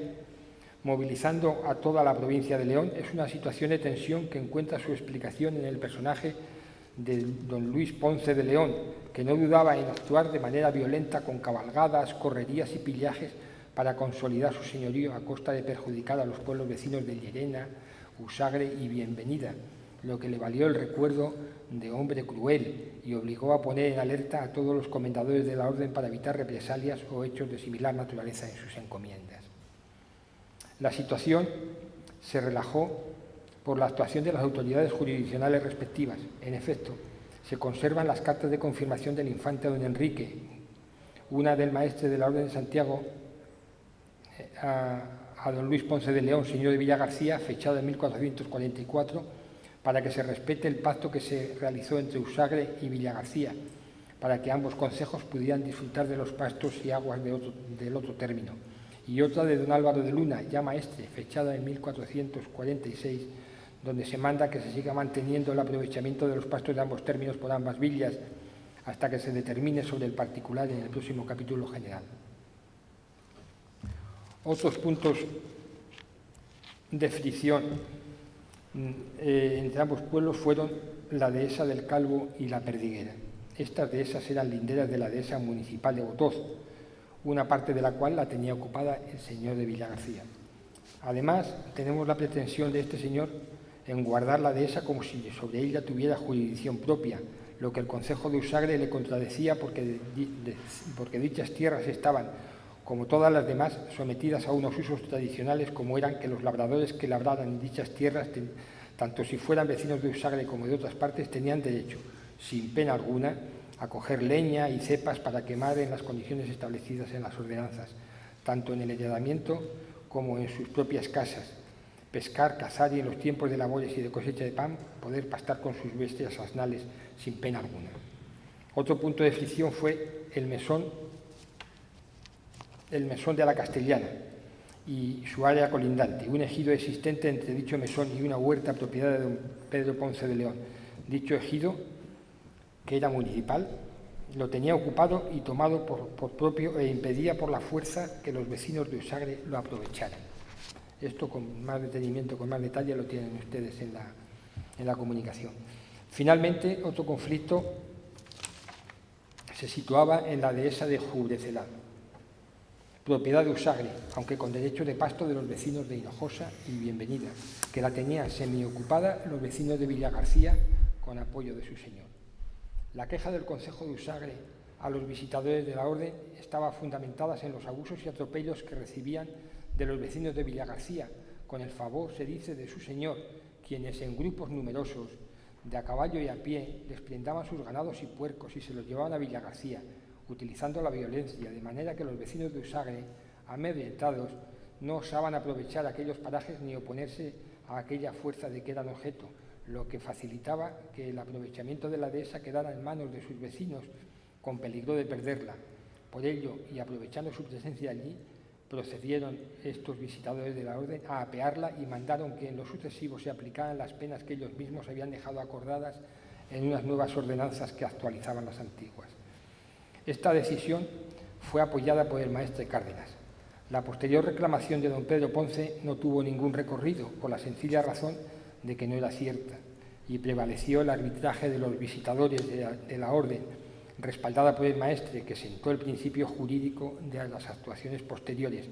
movilizando a toda la provincia de León, es una situación de tensión que encuentra su explicación en el personaje de don Luis Ponce de León, que no dudaba en actuar de manera violenta con cabalgadas, correrías y pillajes para consolidar su señorío a costa de perjudicar a los pueblos vecinos de Llerena, Usagre y Bienvenida, lo que le valió el recuerdo de hombre cruel y obligó a poner en alerta a todos los comendadores de la Orden para evitar represalias o hechos de similar naturaleza en sus encomiendas. La situación se relajó por la actuación de las autoridades jurisdiccionales respectivas. En efecto, se conservan las cartas de confirmación del infante don Enrique, una del maestre de la Orden de Santiago a don Luis Ponce de León, señor de Villagarcía, fechada en 1444, para que se respete el pacto que se realizó entre Usagre y Villagarcía, para que ambos concejos pudieran disfrutar de los pastos y aguas del otro término. Y otra de don Álvaro de Luna, ya maestre, fechada en 1446, donde se manda que se siga manteniendo el aprovechamiento de los pastos de ambos términos por ambas villas hasta que se determine sobre el particular en el próximo capítulo general. Otros puntos de fricción entre ambos pueblos fueron la dehesa del Calvo y la Perdiguera. Estas dehesas eran linderas de la dehesa municipal de Botoz, una parte de la cual la tenía ocupada el señor de Villagarcía. Además, tenemos la pretensión de este señor en guardar la dehesa como si sobre ella tuviera jurisdicción propia, lo que el concejo de Usagre le contradecía porque dichas tierras estaban, como todas las demás, sometidas a unos usos tradicionales como eran que los labradores que labraran en dichas tierras, tanto si fueran vecinos de Usagre como de otras partes, tenían derecho, sin pena alguna, a coger leña y cepas para quemar en las condiciones establecidas en las ordenanzas, tanto en el heredamiento como en sus propias casas, pescar, cazar y en los tiempos de labores y de cosecha de pan, poder pastar con sus bestias asnales sin pena alguna. Otro punto de fricción fue el mesón de la Castellana y su área colindante, un ejido existente entre dicho mesón y una huerta propiedad de don Pedro Ponce de León. Dicho ejido, que era municipal, lo tenía ocupado y tomado por propio e impedía por la fuerza que los vecinos de Usagre lo aprovecharan. Esto con más detenimiento, con más detalle, lo tienen ustedes en la comunicación. Finalmente, otro conflicto se situaba en la dehesa de Jubrecelá, propiedad de Usagre, aunque con derecho de pasto de los vecinos de Hinojosa y Bienvenida, que la tenían semiocupada los vecinos de Villagarcía con apoyo de su señor. La queja del concejo de Usagre a los visitadores de la orden estaba fundamentada en los abusos y atropellos que recibían de los vecinos de Villagarcía, con el favor, se dice, de su señor, quienes en grupos numerosos, de a caballo y a pie, les prendaban sus ganados y puercos y se los llevaban a Villagarcía, utilizando la violencia, de manera que los vecinos de Usagre, amedrentados, no osaban aprovechar aquellos parajes ni oponerse a aquella fuerza de que eran objeto, lo que facilitaba que el aprovechamiento de la dehesa quedara en manos de sus vecinos, con peligro de perderla. Por ello, y aprovechando su presencia allí, procedieron estos visitadores de la orden a apearla y mandaron que en lo sucesivo se aplicaran las penas que ellos mismos habían dejado acordadas en unas nuevas ordenanzas que actualizaban las antiguas. Esta decisión fue apoyada por el maestre Cárdenas. La posterior reclamación de don Pedro Ponce no tuvo ningún recorrido, por la sencilla razón de que no era cierta, y prevaleció el arbitraje de los visitadores de la orden, respaldada por el maestre, que sentó el principio jurídico de las actuaciones posteriores,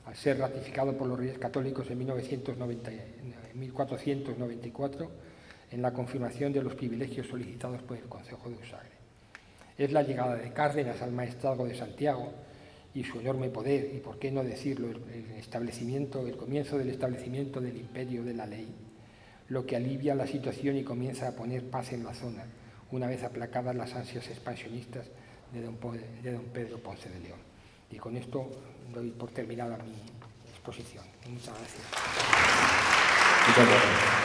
al ser ratificado por los Reyes Católicos en 1494, en la confirmación de los privilegios solicitados por el Concejo de Usagre. Es la llegada de Cárdenas al maestrazgo de Santiago y su enorme poder, y por qué no decirlo, el comienzo del establecimiento del imperio de la ley, lo que alivia la situación y comienza a poner paz en la zona, una vez aplacadas las ansias expansionistas de don Pedro Ponce de León. Y con esto doy por terminada mi exposición. Muchas gracias. Muchas gracias.